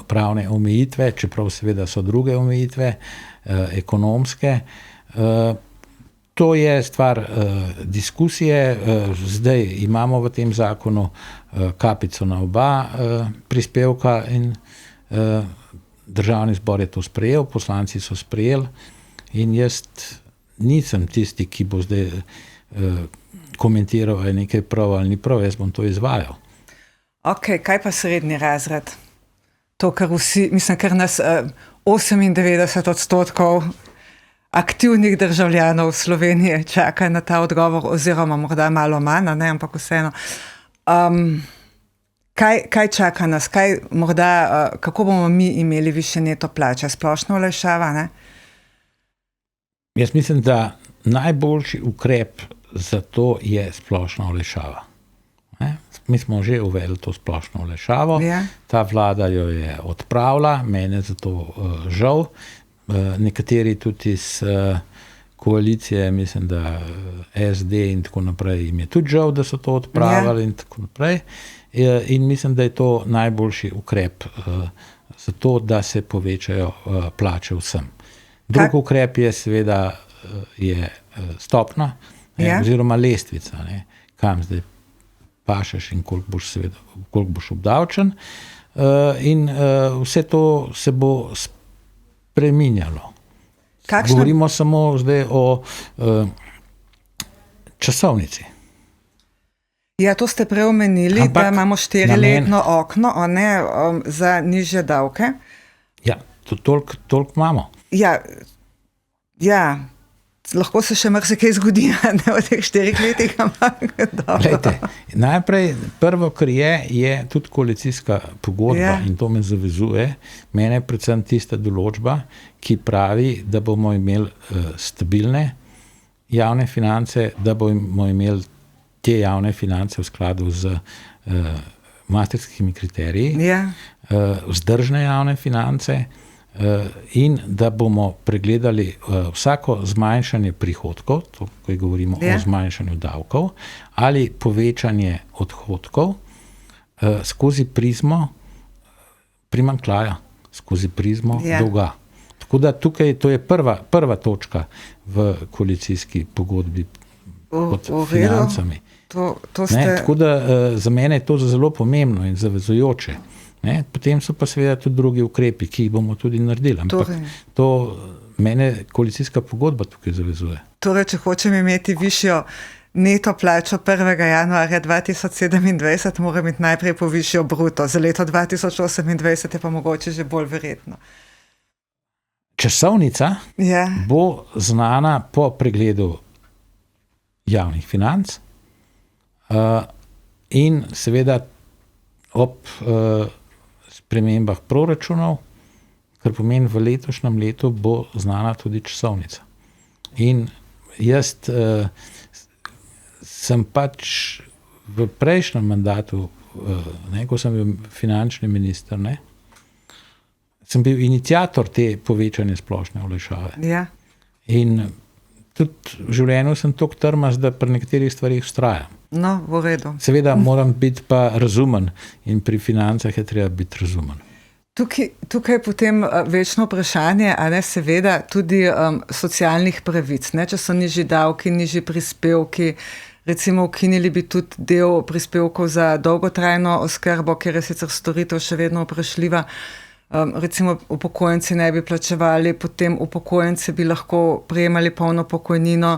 pravne omejitve, čeprav seveda so druge omejitve, ekonomske. To je stvar diskusije. Zdaj imamo v tem zakonu kapico na oba prispevka in Državni zbor je to sprejel, poslanci so sprejeli in jaz nisem tisti, ki bo zdaj komentiral, je nekaj prav ali ni prav, jaz bom to izvajal. Ok, kaj pa srednji razred? To, kar vsi, mislim, kar nas 98% aktivnih državljanov Slovenije čaka na ta odgovor, oziroma morda malo manj, ne, ampak vseeno. Kaj čaka nas? Kako bomo mi imeli višje neto plače? Splošna olajšava, ne? Jaz mislim, da najboljši ukrep za to je splošna olajšava. Mi smo že uvedli to splošno olajšavo, ta vlada jo je odpravila, mene za to žal, nekateri tudi iz koalicije, mislim, da SD in tako naprej, jim je tudi žal, da so to odpravili in tako naprej. In mislim, da je to najboljši ukrep za to, da se povečajo plače vsem. Drug ukrep je seveda stopna oziroma lestvica, kam zdaj pašeš in koliko boš obdavčen. In vse to se bo spreminjalo. Govorimo samo zdaj o časovnici. Ja, to ste preomenili, da imamo 4-letno okno, za nižje davke. Ja, toliko imamo. Ja, lahko se še marsikaj zgodi, ne v teh 4 letih, ampak dobro. Najprej, prvo, kar je tudi koalicijska pogodba in to me zavezuje. Mene predvsem tista določba, ki pravi, da bomo imeli stabilne javne finance, da bomo imeli te javne finance v skladu z maastrichtskimi kriteriji, vzdržne javne finance, in da bomo pregledali vsako zmanjšanje prihodkov, to, ko govorimo o zmanjšanju davkov, ali povečanje odhodkov skozi prizmo primanjkljaja, skozi prizmo dolga. Tako da tukaj to je prva točka v koalicijski pogodbi pod financami. Tako da za mene je to zelo pomembno in zavezujoče. Potem so pa seveda tudi drugi ukrepi, ki jih bomo tudi naredili. Ampak to mene koalicijska pogodba tukaj zavezuje. Torej, če hočem imeti višjo neto plačo 1. januarja 2027, mora imeti najprej povišjo bruto. Za leto 2028 je pa mogoče že bolj verjetno. Časovnica bo znana po pregledu javnih financ in seveda ob spremembah proračunov, kar pomeni v letošnjem letu bo znana tudi časovnica. In jaz sem pač v prejšnjem mandatu, ko sem bil finančni minister, sem bil iniciator te povečane splošne olajšave. Ja. In tudi v življenju sem toliko trmast, da pri nekaterih stvarih vztrajam. No, v redu. Seveda moram biti pa razumen in pri financah je treba biti razumen. Tukaj je potem večno vprašanje, a ne, seveda tudi socialnih pravic, ne, če so nižji davki, nižji prispevki, recimo ukinili bi tudi del prispevkov za dolgotrajno oskrbo, ker je sicer storitev še vedno vprašljiva. Recimo upokojenci ne bi plačevali, potem upokojenci bi lahko prejemali polno pokojnino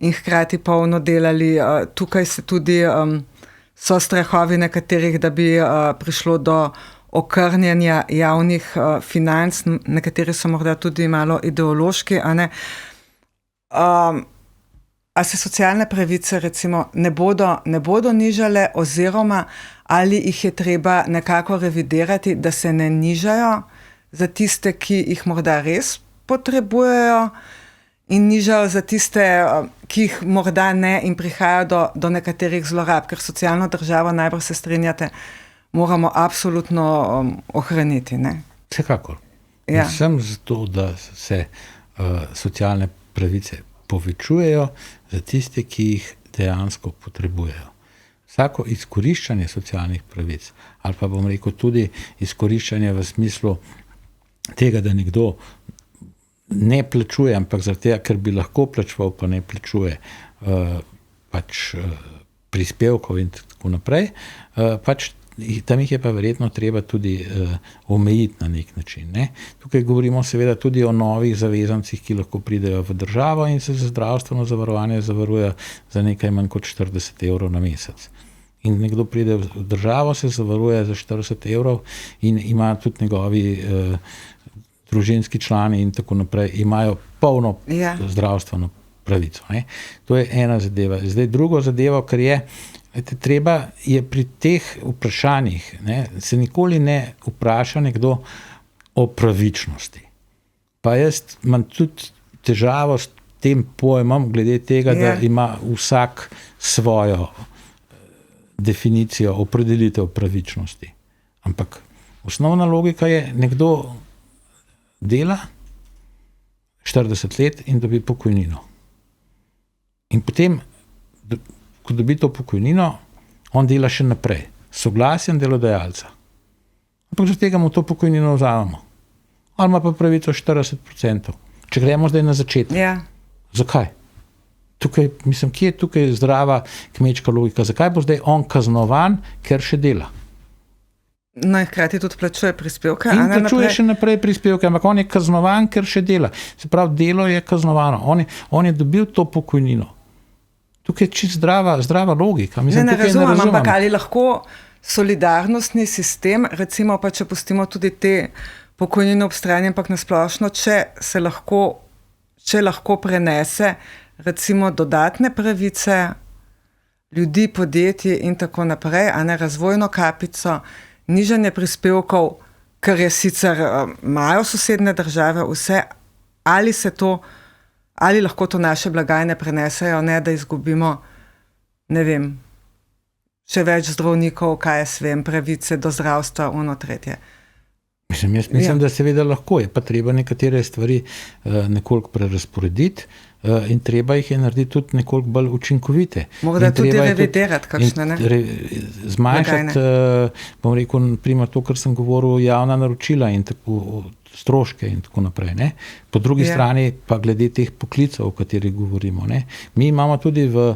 in hkrati polno delali. Tukaj se tudi so strahovi nekaterih, da bi prišlo do okrnjenja javnih financ, nekateri so morda tudi malo ideološki, a ne. A se socialne pravice recimo ne bodo nižale oziroma ali jih je treba nekako revidirati, da se ne nižajo za tiste, ki jih morda res potrebujejo in nižajo za tiste, ki jih morda ne in prihajajo do nekaterih zlorab, ker socialno državo, najbrž se strinjate, moramo absolutno ohraniti, ne? Vsekakor. Ja. Sem zato, da se socialne pravice povečujejo za tiste, ki jih dejansko potrebujejo. Vsako izkoriščanje socialnih pravic, ali pa bom rekel tudi izkoriščanje v smislu tega, da nekdo ne plačuje, ampak zaradi tega, ker bi lahko plačeval, pa ne plačuje prispevkov in tako naprej, tam jih je pa verjetno treba tudi omejiti na nek način. Ne? Tukaj govorimo seveda tudi o novih zavezancih, ki lahko pridejo v državo in se za zdravstveno zavarovanje zavarujejo za nekaj manj kot 40 evrov na mesec. In nekdo pride v državo, se zavaruje za 40 evrov in ima tudi njegovi družinski člani in tako naprej, imajo polno zdravstveno pravico. Ne? To je ena zadeva. Zdaj drugo zadevo, kar je, treba je pri teh vprašanjih, se nikoli ne vpraša nekdo o pravičnosti. Pa jaz imam tudi težavo s tem pojmom, glede tega, da ima vsak svojo definicijo, opredelitev pravičnosti. Ampak osnovna logika je, nekdo dela 40 let in dobi pokojnino. In potem, ko dobi to pokojnino, on dela še naprej, soglasjem delodajalca. Ampak zaradi tega mu to pokojnino vzamemo. Ali ima pa pravico 40%. Če gremo zdaj na začetek. Ja. Zakaj? Tukaj, mislim, kje je tukaj zdrava kmečka logika? Zakaj bo zdaj on kaznovan, ker še dela? No, in hkrati tudi plačuje prispevke. In plačuje še naprej prispevke, ampak on je kaznovan, ker še dela. Se pravi, delo je kaznovano. On je dobil to pokojnino. Tukaj je čisto zdrava logika. Mislim, ne razumem, ampak ali lahko solidarnostni sistem, recimo pa če pustimo tudi te pokojnine ob strani, ampak nasplošno, če lahko prenese recimo dodatne pravice ljudi, podjetij in tako naprej, a ne razvojno kapico, nižanje prispevkov, kar je sicer imajo sosednje države, vse, ali lahko to naše blagajne prenesejo, ne da izgubimo, ne vem, še več zdravnikov, kaj jaz vem, pravice do zdravstva, ono tretje. Mislim, da seveda lahko je, pa treba nekatere stvari nekoliko prerasporediti in treba jih je narediti tudi nekoliko bolj učinkovite. Morda tudi revidirati kakšne, ne? Zmanjšati, bom rekel, naprimer to, kar sem govoril, javna naročila in tako stroške in tako naprej. Ne? Po drugi strani pa glede teh poklicov, o katerih govorimo. Ne? Mi imamo tudi v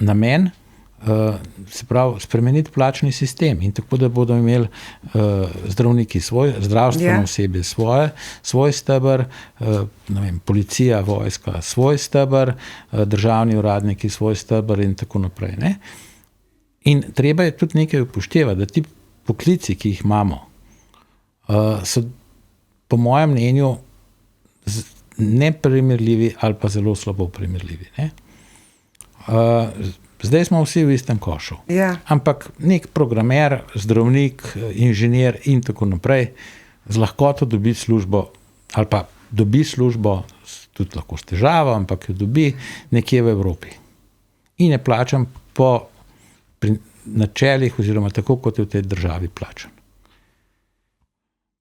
namen, se pravi, spremeniti plačni sistem in tako, da bodo imeli zdravniki svoj, zdravstveno osebje svoj steber, ne vem, policija, vojska svoj steber, državni uradniki svoj steber in tako naprej. Ne? In treba je tudi nekaj upoštevati, da ti poklici, ki jih imamo, so po mojem mnenju neprimerljivi ali pa zelo slabo primerljivi. Ne? Zdaj smo vsi v istem košu. Ampak nek programer, zdravnik, inženir in tako naprej z lahkoto dobi službo ali pa dobi službo tudi lahko s težavo, ampak jo dobi nekje v Evropi. In je plačan po pri načelih oziroma tako, kot je v tej državi plačan.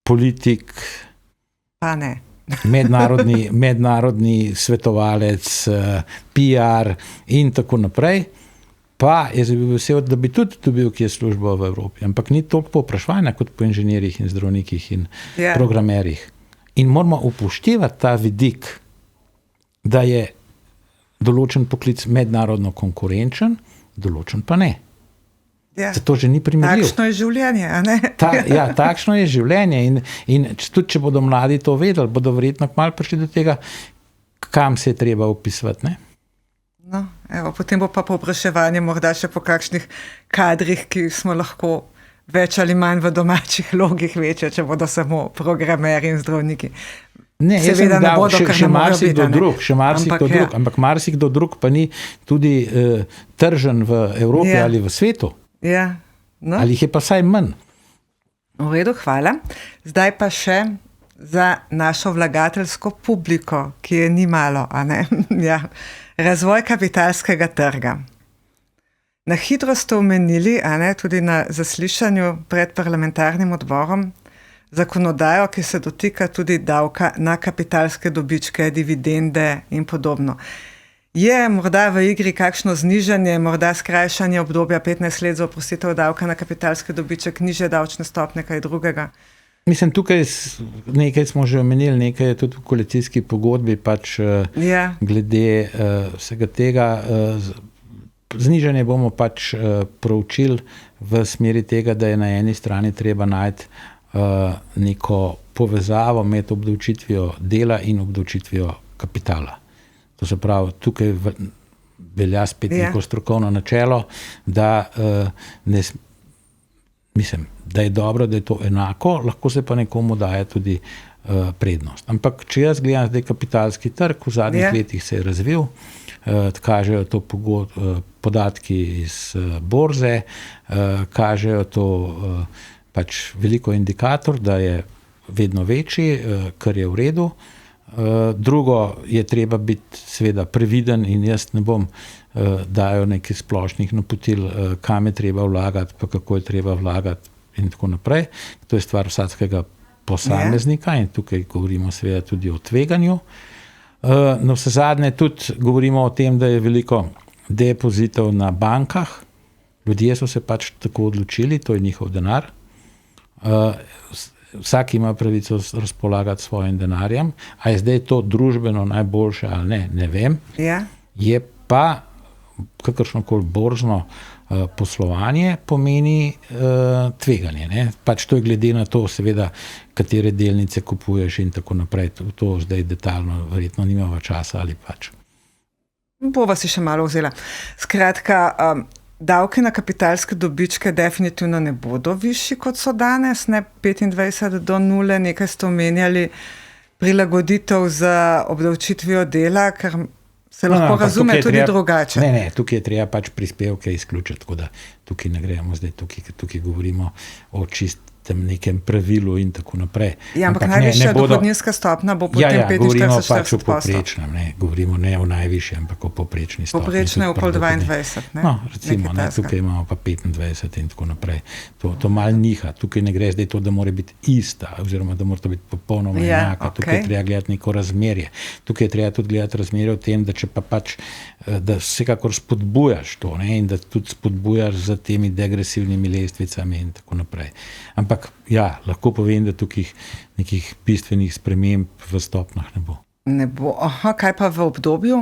Politik, pa ne. mednarodni svetovalec, PR in tako naprej, pa je bil vesel, da bi tudi dobil kje službo v Evropi, ampak ni toliko povpraševanja kot po inženirjih in zdravnikih in programerjih. In moramo upoštevati ta vidik, da je določen poklic mednarodno konkurenčen, določen pa ne. Zato že ni primerljiv. Takšno je življenje, a ne? Takšno je življenje in tudi, če bodo mladi to vedeli, bodo verjetno kmalu prišli do tega, kam se je treba upisovati, ne? No, evo, potem bo pa povpraševanje morda še po kakšnih kadrih, ki smo lahko več ali manj v domačih logih večje, če bodo samo programerji in zdravniki. Ne, seveda ne bodo, še marsikdo drug, ampak marsikdo drug pa ni tudi tržen v Evropi ali v svetu. Ja, no. Ali jih je pa vsaj manj? V redu, hvala. Zdaj pa še za našo vlagateljsko publiko, ki je ni malo, a ne? Ja. Razvoj kapitalskega trga. Na hitro ste omenili, a ne, tudi na zaslišanju pred parlamentarnim odborom, zakonodajo, ki se dotika tudi davka na kapitalske dobičke, dividende in podobno. Je morda v igri kakšno znižanje, morda skrajšanje obdobja 15 let za oprostitev davka na kapitalski dobiček, nižje davčne stopnje, kaj drugega? Mislim, tukaj nekaj smo že omenili, nekaj je tudi v koalicijski pogodbi, pač glede vsega tega. Znižanje bomo pač proučili v smeri tega, da je na eni strani treba najti neko povezavo med obdavčitvijo dela in obdavčitvijo kapitala. To se pravi, tukaj velja spet neko strokovno načelo, da da je dobro, da je to enako, lahko se pa nekomu daje tudi prednost. Ampak, če jaz gledam zdaj kapitalski trg, v zadnjih letih se je razvil, kažejo to podatki iz borze, kažejo to pač veliko indikator, da je vedno večji, kar je v redu. Drugo je treba biti seveda previden in jaz ne bom dajal nekih splošnih napotil, kam je treba vlagati, pa kako je treba vlagati in tako naprej. To je stvar vsakega posameznika in tukaj govorimo seveda tudi o tveganju. No, vsezadnje tudi govorimo o tem, da je veliko depozitov na bankah. Ljudje so se pač tako odločili, to je njihov denar. Vsak ima pravico razpolagati s svojim denarjem. A je zdaj to družbeno najboljše ali ne, ne vem. Je pa kakršnokoli borzno poslovanje pomeni tveganje. Ne? Pač to je glede na to, seveda, katere delnice kupuješ in tako naprej. To zdaj detaljno verjetno nimava časa ali pač. Bova si še malo vzela. Skratka, davke na kapitalske dobičke definitivno ne bodo višji, kot so danes, ne 25 do 0, nekaj ste omenjali prilagoditev za obdavčitvijo dela, ker se lahko razume tudi drugače. Ne, tukaj je treba pač prispevke izključiti, tako da tukaj ne gremo zdaj, tukaj govorimo o čistem nekem pravilu in tako naprej. Ja, ampak najvišja dohodninska stopnja bo potem 45%. Govorimo pač o poprečnem, ne, govorimo ne o najvišji, ampak o poprečni stopnji. Poprečna je okoli 22, ne? No, recimo, ne, tukaj imamo pa 25 in tako naprej. To malo niha. Tukaj ne gre zdaj to, da mora biti ista, oziroma da mora to biti popolnoma enaka. Tukaj je treba gledati neko razmerje. Tukaj je treba tudi gledati razmerje v tem, da če pa pač, da vsekakor spodbujaš to, ne, in da tudi spodbujaš za temi degresivnimi lestvicami in tako naprej. Ampak ja, lahko povem, da tukaj nekih bistvenih sprememb v stopnjah ne bo. Ne bo. Aha, kaj pa v obdobju?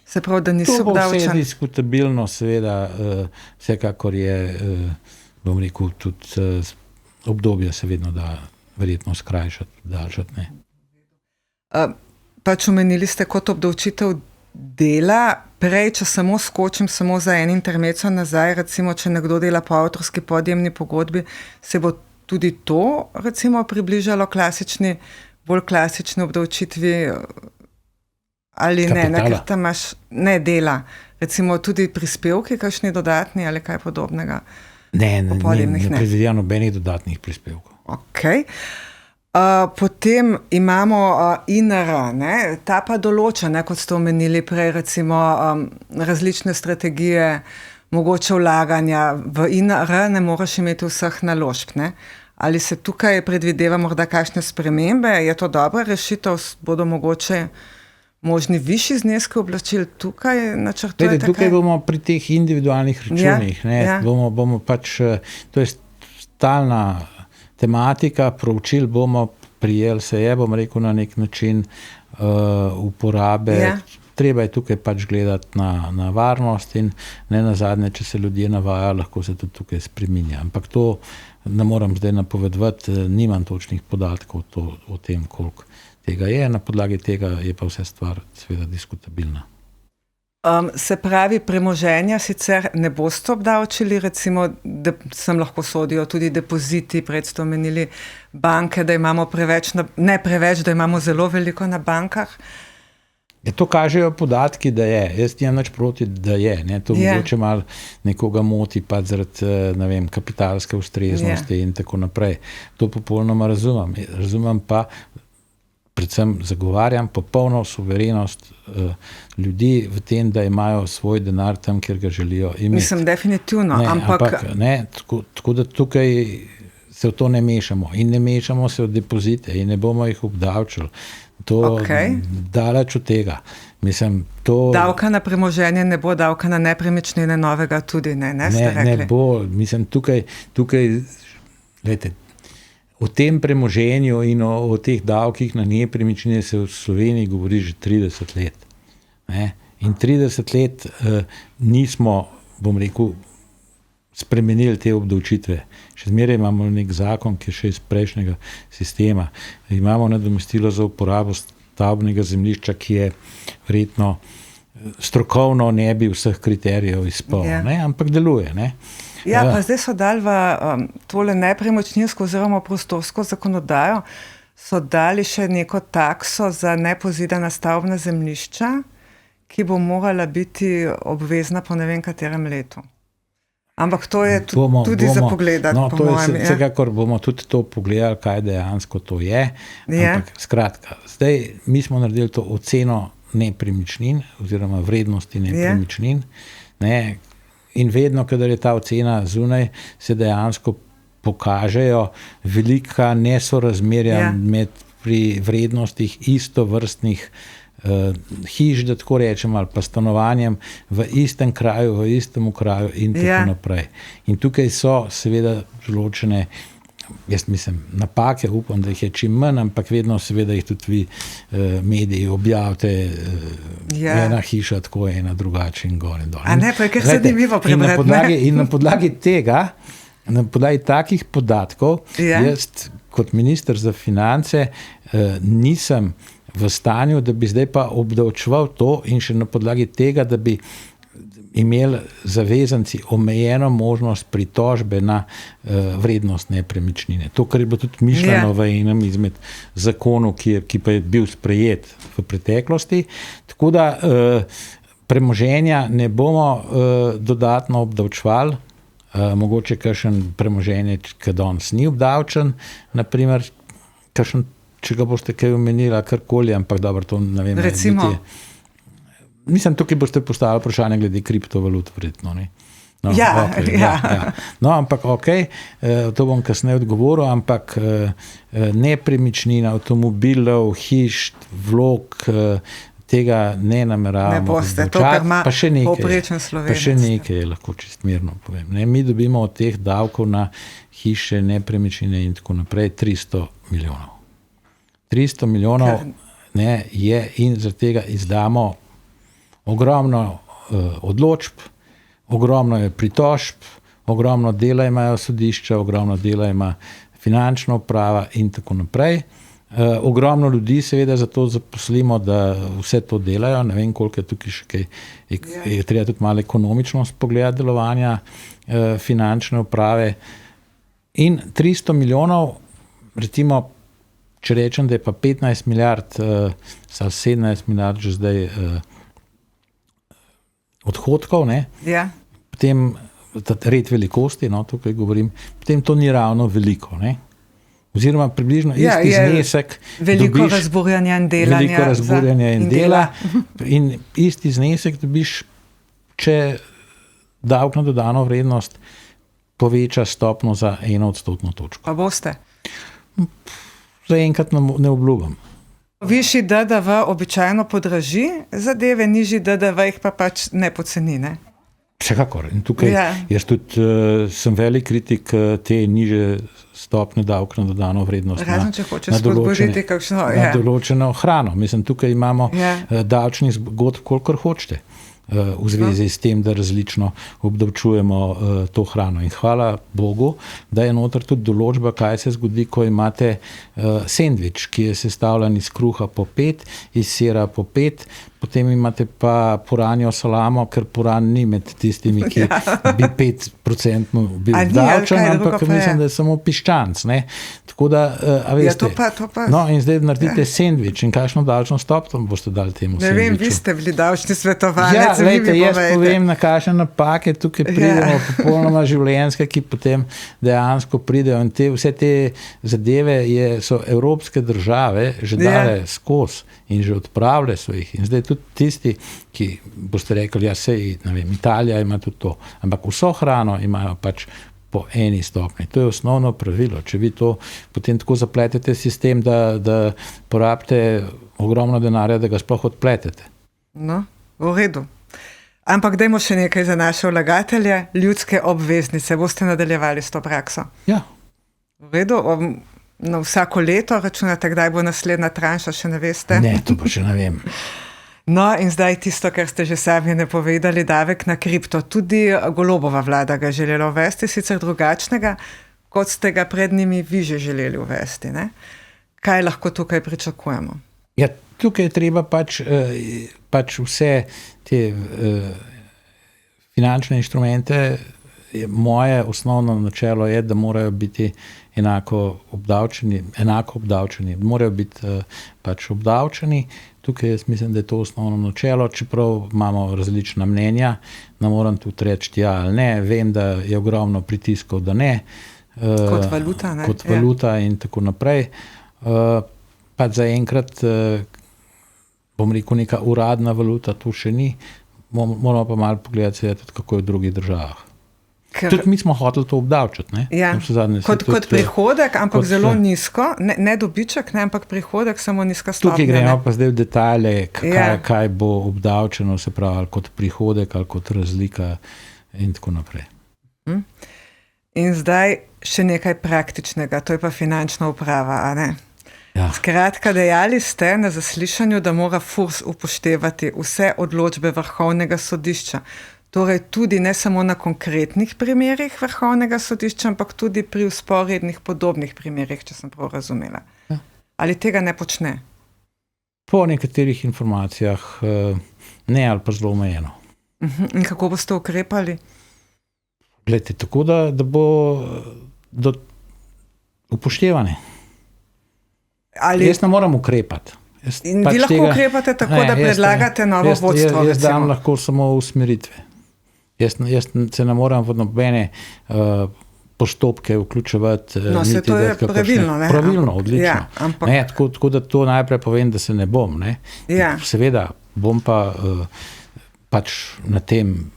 Se pravi, da niso obdavčeni? To bo vse diskutabilno, seveda, vsekakor je, bom rekel, tudi obdobje se vedno da verjetno skrajšati, daljšati, ne. Pač omenili ste kot obdavčitev dela, prej, če samo skočim samo za en intermezzo nazaj, recimo, če nekdo dela po avtorski podjemni pogodbi, se bo tudi to, recimo, približalo bolj klasični obdavčitvi ali kapitala. Ne, ker tam imaš dela, recimo tudi prispevki, kakšni dodatni ali kaj podobnega. Ne predvidevam nobenih dodatnih prispevkov. Okay. Potem imamo INR, ne? Ta pa določa, ne, kot ste omenili prej, recimo različne strategije mogoče vlaganja v INR, ne moreš imeti vseh naložb, ne? Ali se tukaj predvideva morda kakšne spremembe? Je to dobra rešitev? Bodo mogoče možni višji zneski oblačil tukaj načrtujete? Tukaj bomo pri teh individualnih računih, bomo pač, to je stalna tematika, proučili bomo, prijeli se je, bom rekel, na nek način uporabe. Treba je tukaj pač gledati na varnost in ne nazadnje, če se ljudje navajajo, lahko se tudi tukaj spreminja. Ampak to ne moram zdaj napovedovati, nimam točnih podatkov o tem, koliko tega je. Na podlagi tega je pa vse stvar seveda diskutabilna. Se pravi, premoženja sicer ne boste obdavčili, recimo, da sem lahko sodijo tudi depoziti, pred ste omenili banke, da imamo ne preveč, da imamo zelo veliko na bankah. To kažejo podatki, da je. Jaz nimam nič proti, da je. To mogoče malo nekoga moti pa zaradi, ne vem, kapitalske ustreznosti in tako naprej. To popolnoma razumem. Razumem pa, predvsem zagovarjam popolno suverenost ljudi v tem, da imajo svoj denar tam, kjer ga želijo imeti. Mislim, definitivno. Tako da tukaj se v to ne mešamo. In ne mešamo se v depozite in ne bomo jih obdavčili. To daleč od tega. Mislim, davka na premoženje ne bo, davka na nepremičnine novega tudi ne ste rekli? Ne bo. Mislim, tukaj gledajte, o tem premoženju in o teh davkih na nepremičnine se v Sloveniji govori že 30 let. Ne? In 30 let nismo, bom rekel, spremenili te obdavčitve. Še zmeraj imamo nek zakon, ki je še iz prejšnjega sistema. Imamo nadomestilo za uporabo stavbnega zemljišča, ki je verjetno strokovno ne bi vseh kriterijev izpolnil, ampak deluje. Ne? Pa zdaj so dali v tole nepremičninsko oziroma prostorsko zakonodajo, so dali še neko takso za nepozidana stavbna zemljišča, ki bo morala biti obvezna po ne vem katerem letu. Ampak to je tudi za pogledati, po mojem. Vsekakor bomo tudi to pogledali, kaj dejansko to je. Ampak skratka, zdaj mi smo naredili to oceno nepremičnin oziroma vrednosti nepremičnin. In vedno, kadar je ta ocena zunaj, se dejansko pokažejo velika nesorazmerja pri vrednostih istovrstnih hiš, da tako rečem, ali pa stanovanjem v istem kraju, v istem kraju in tako naprej. In tukaj so seveda določene, jaz mislim, napake, upam, da jih je čim manj, ampak vedno seveda jih tudi vi mediji objavite, ena hiša tako, ena drugače in gor in dol. A ne, pa je kar zanimivo prebrati. In na podlagi tega, na podlagi takih podatkov, jaz kot minister za finance nisem v stanju, da bi zdaj pa obdavčeval to in še na podlagi tega, da bi imeli zavezanci omejeno možnost pritožbe na vrednost nepremičnine. To, kar je bilo tudi mišljeno v enem izmed zakonov, ki pa je bil sprejet v preteklosti. Tako da premoženja ne bomo dodatno obdavčevali, mogoče kakšen premoženje, ki danes ni obdavčen, naprimer kakšen, če ga boste kaj omenili, karkoli, ampak dobro, to ne vem. Recimo? Mislim, tukaj boste postavili vprašanje glede kriptovalut, verjetno. No, ampak to bom kasneje odgovoril, ampak nepremičnina, avtomobilov, hiš, vlog, tega ne nameravamo. Ne boste, to, kar ima povprečen Slovenec. Pa še nekaj, lahko čist mirno povem. Mi dobimo od teh davkov na hiše, nepremičnine in tako naprej 300 milijonov. 300 milijonov je in zaradi tega izdamo ogromno odločb, ogromno je pritožb, ogromno dela imajo sodišča, ogromno dela ima finančna uprava in tako naprej. Ogromno ljudi seveda zato zaposlimo, da vse to delajo. Ne vem, koliko je tukaj še kaj. Je treba tudi malo ekonomičnost pogledati delovanja finančne uprave. In 300 milijonov, recimo, če rečem, da je pa 15 milijard, 17 milijard že zdaj odhodkov, potem red velikosti, tukaj govorim, potem to ni ravno veliko, oziroma približno isti znesek veliko razburjanja in delanja. Veliko razburjanja in dela. In isti znesek dobiš, če davek na dodano vrednost poveča stopno za 1% točko. Pa boste? Zaenkrat ne obljubim. Višji DDV običajno podraži zadeve, nižji DDV jih pa pač ne poceni, ne? Vsekakor. In tukaj jaz tudi sem velik kritik te niže stopne davek na dodano vrednost. Razen, če hočeš spodbuditi kakšno. Na določeno hrano. Mislim, tukaj imamo davčnih zgodb, kolikor hočete. V zvezi s tem, da različno obdavčujemo to hrano. In hvala Bogu, da je noter tudi določba, kaj se zgodi, ko imate sendvič, ki je sestavljen iz kruha po 5, iz sira po 5, potem imate pa puranjo salamo, ker puran ni med tistimi, ki bi 5% bil obdavčen, ampak mislim, da je samo piščanc. Ne? Tako da, a veste, to pa. No in zdaj naredite sendvič in kakšno davčno stopnjo boste dali temu sendviču? Ne vem, vi ste bili davčni svetovalec. Lejte, jaz povem, na kakšne napake tukaj pridemo, popolnoma življenjske, ki potem dejansko pridejo. In vse te zadeve so evropske države že dale skozi in že odpravile so jih. In zdaj tudi tisti, ki boste rekli, ne vem, Italija ima tudi to, ampak vso hrano imajo pač po eni stopni. To je osnovno pravilo. Če vi to potem tako zapletete sistem, da porabite ogromno denarja, da ga sploh odpletete. No, v redu. Ampak dajmo še nekaj za naše vlagatelje. Ljudske obveznice. Boste nadaljevali s to prakso? Ja. V redu. Na vsako leto računate, kdaj bo naslednja tranša, še ne veste? Ne, to pa še ne vem. No in zdaj tisto, kar ste že sami napovedali, davek na kripto. Tudi Golobova vlada ga je želela uvesti, sicer drugačnega, kot ste ga pred njimi vi že želeli uvesti. Ne? Kaj lahko tukaj pričakujemo? Ja, tukaj je treba pač vse te finančne inštrumente, moje osnovno načelo je, da morajo biti enako obdavčeni, morajo biti pač obdavčeni. Tukaj jaz mislim, da je to osnovno načelo, čeprav imamo različna mnenja, ne moram tudi reči ja ali ne, vem, da je ogromno pritiskov, da ne. Kot valuta, ne? Kot valuta in tako naprej. Pa zaenkrat, bom rekel, neka uradna valuta, to še ni, moramo pa malo pogledati, tudi kako je v drugih državah. Tudi mi smo hoteli to obdavčiti. Ne? Ja, kot prihodek, ampak zelo nizko, ne dobiček, ne, ampak prihodek, samo nizka stopnja. Tukaj gremo pa zdaj v detajle, kaj bo obdavčeno, se pravi, ali kot prihodek, ali kot razlika in tako naprej. In zdaj še nekaj praktičnega, to je pa finančna uprava, a ne? Ja. Skratka, dejali ste na zaslišanju, da mora FURS upoštevati vse odločbe Vrhovnega sodišča. Torej tudi ne samo na konkretnih primerih Vrhovnega sodišča, ampak tudi pri vzporednih podobnih primerih, če sem prav razumela. Ja. Ali tega ne počne? Po nekaterih informacijah ne, ali pa zelo omejeno. In kako boste ukrepali? Glejte, tako da bo upoštevane. Jaz ne moram ukrepati. In vi lahko ukrepate tako, da predlagate novo vodstvo? Jaz dam lahko samo usmeritve. Jaz se ne moram v nobene postopke vključevati. No, se to je pravilno. Ne? Pravilno, odlično. Ja, ampak... tako da to najprej povem, da se ne bom. Ne? Ja. Seveda bom pa pač na tem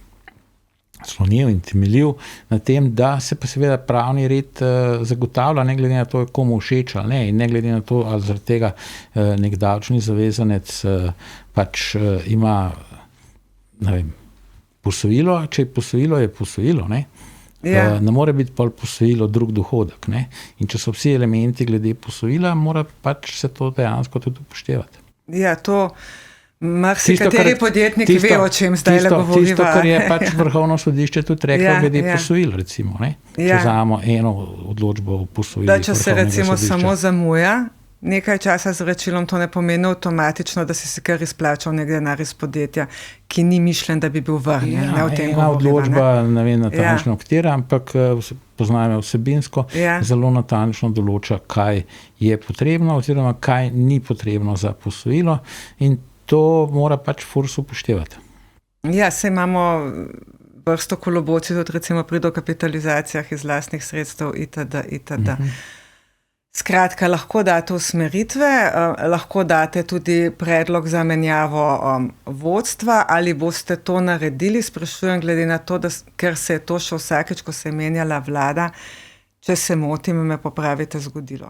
slonil in temeljil, na tem, da se pa seveda pravni red zagotavlja, ne glede na to, komu všeč ali ne, in ne glede na to, ali zaradi tega nek davčni zavezanec pač ima, ne vem, posojilo, če je posojilo, ne? Ja. Ne more biti pa posojilo drug dohodek, ne? In če so vsi elementi glede posojila, mora pač se to dejansko tudi upoštevati. Ja, to marsikateri podjetnik ve, o čem zdaj le govoriva. Tisto, kar je pač Vrhovno sodišče tudi reklo glede posojil, recimo, ne? Če vzamemo eno odločbo o posojilih. Da, če se recimo samo zamuja nekaj časa z vračilom, to ne pomeni avtomatično, da si kar izplačal nek denar iz podjetja, ki ni mišljen, da bi bil vrnjen. Ja, ena odločba, ne vem natančno katera, ampak poznajmo vsebinsko, zelo natančno določa, kaj je potrebno oziroma kaj ni potrebno za posojilo, in to mora pač FURS upoštevati. Ja, saj imamo vrsto kolobocij, tudi recimo pri dokapitalizacijah iz lastnih sredstev itd. Skratka, lahko date usmeritve, lahko date tudi predlog za menjavo vodstva, ali boste to naredili, sprašujem glede na to, ker se je to še vsakeč, ko se je menjala vlada, če se motim, me popravite, zgodilo.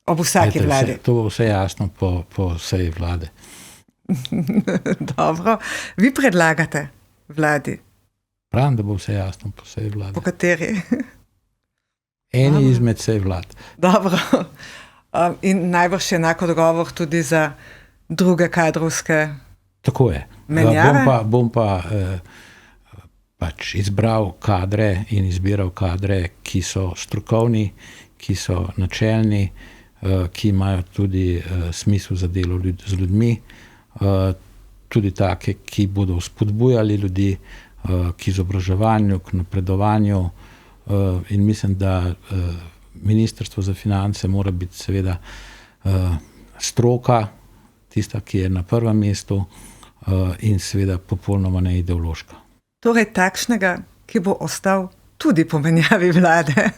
Ob vsaki vladi. To bo vse jasno po seji vlade. Dobro. Vi predlagate vladi? Pravim, da bo vse jasno po seji vlade. Po kateri? Eni izmed sej vlad. Dobro. In najbrž enak odgovor tudi za druge kadrovske Tako je. menjave? Bom pa pač izbral kadre in izbiral kadre, ki so strokovni, ki so načelni, ki imajo tudi smisel za delo z ljudmi, tudi take, ki bodo spodbujali ljudi k izobraževanju, k napredovanju, in mislim, da Ministrstvo za finance mora biti seveda stroka, tista, ki je na prvem mestu, in seveda popolnoma neideološka. Torej takšnega, ki bo ostal tudi po menjavi vlade.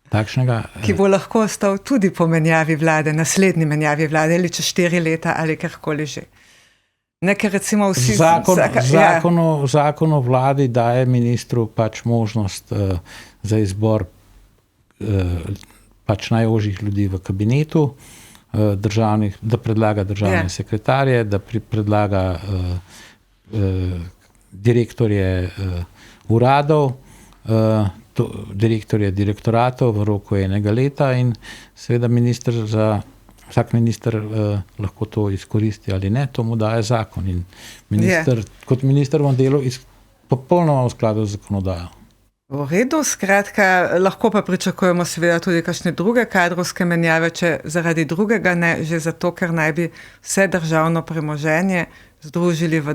Takšnega, ki bo lahko ostal tudi po menjavi vlade, naslednji menjavi vlade, ali čez 4 leta, ali karkoli že. Nekaj recimo vsi... Zakon o vladi daje ministru pač možnost za izbor pač najožjih ljudi v kabinetu, da predlaga državne sekretarje, da predlaga direktorje uradov, direktorje direktoratov v roku 1 leta in seveda vsak minister lahko to izkoristi ali ne, to mu daje zakon. In kot minister bom delal popolnoma v skladu z zakonodajo. V redu, skratka, lahko pa pričakujemo seveda tudi kakšne druge kadrovske menjave, če zaradi drugega ne, že zato, ker naj bi vse državno premoženje združili v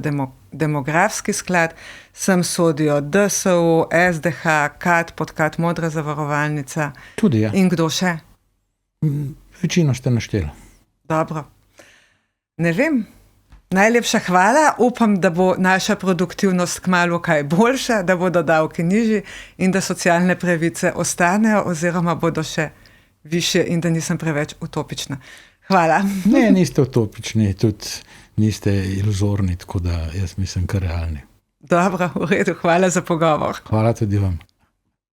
demografski sklad. Sem sodijo DSU, SDH, KAD, podkat Modra zavarovalnica. Tudi, ja. In kdo še? Večino ste našteli. Dobro. Ne vem. Najlepša hvala. Upam, da bo naša produktivnost kmalu kaj boljša, da bodo davki nižji in da socialne pravice ostanejo oziroma bodo še višje in da nisem preveč utopična. Hvala. Ne, niste utopični, tudi niste iluzorni, tako da jaz mislim, kar realni. Dobro, v redu. Hvala za pogovor. Hvala tudi vam.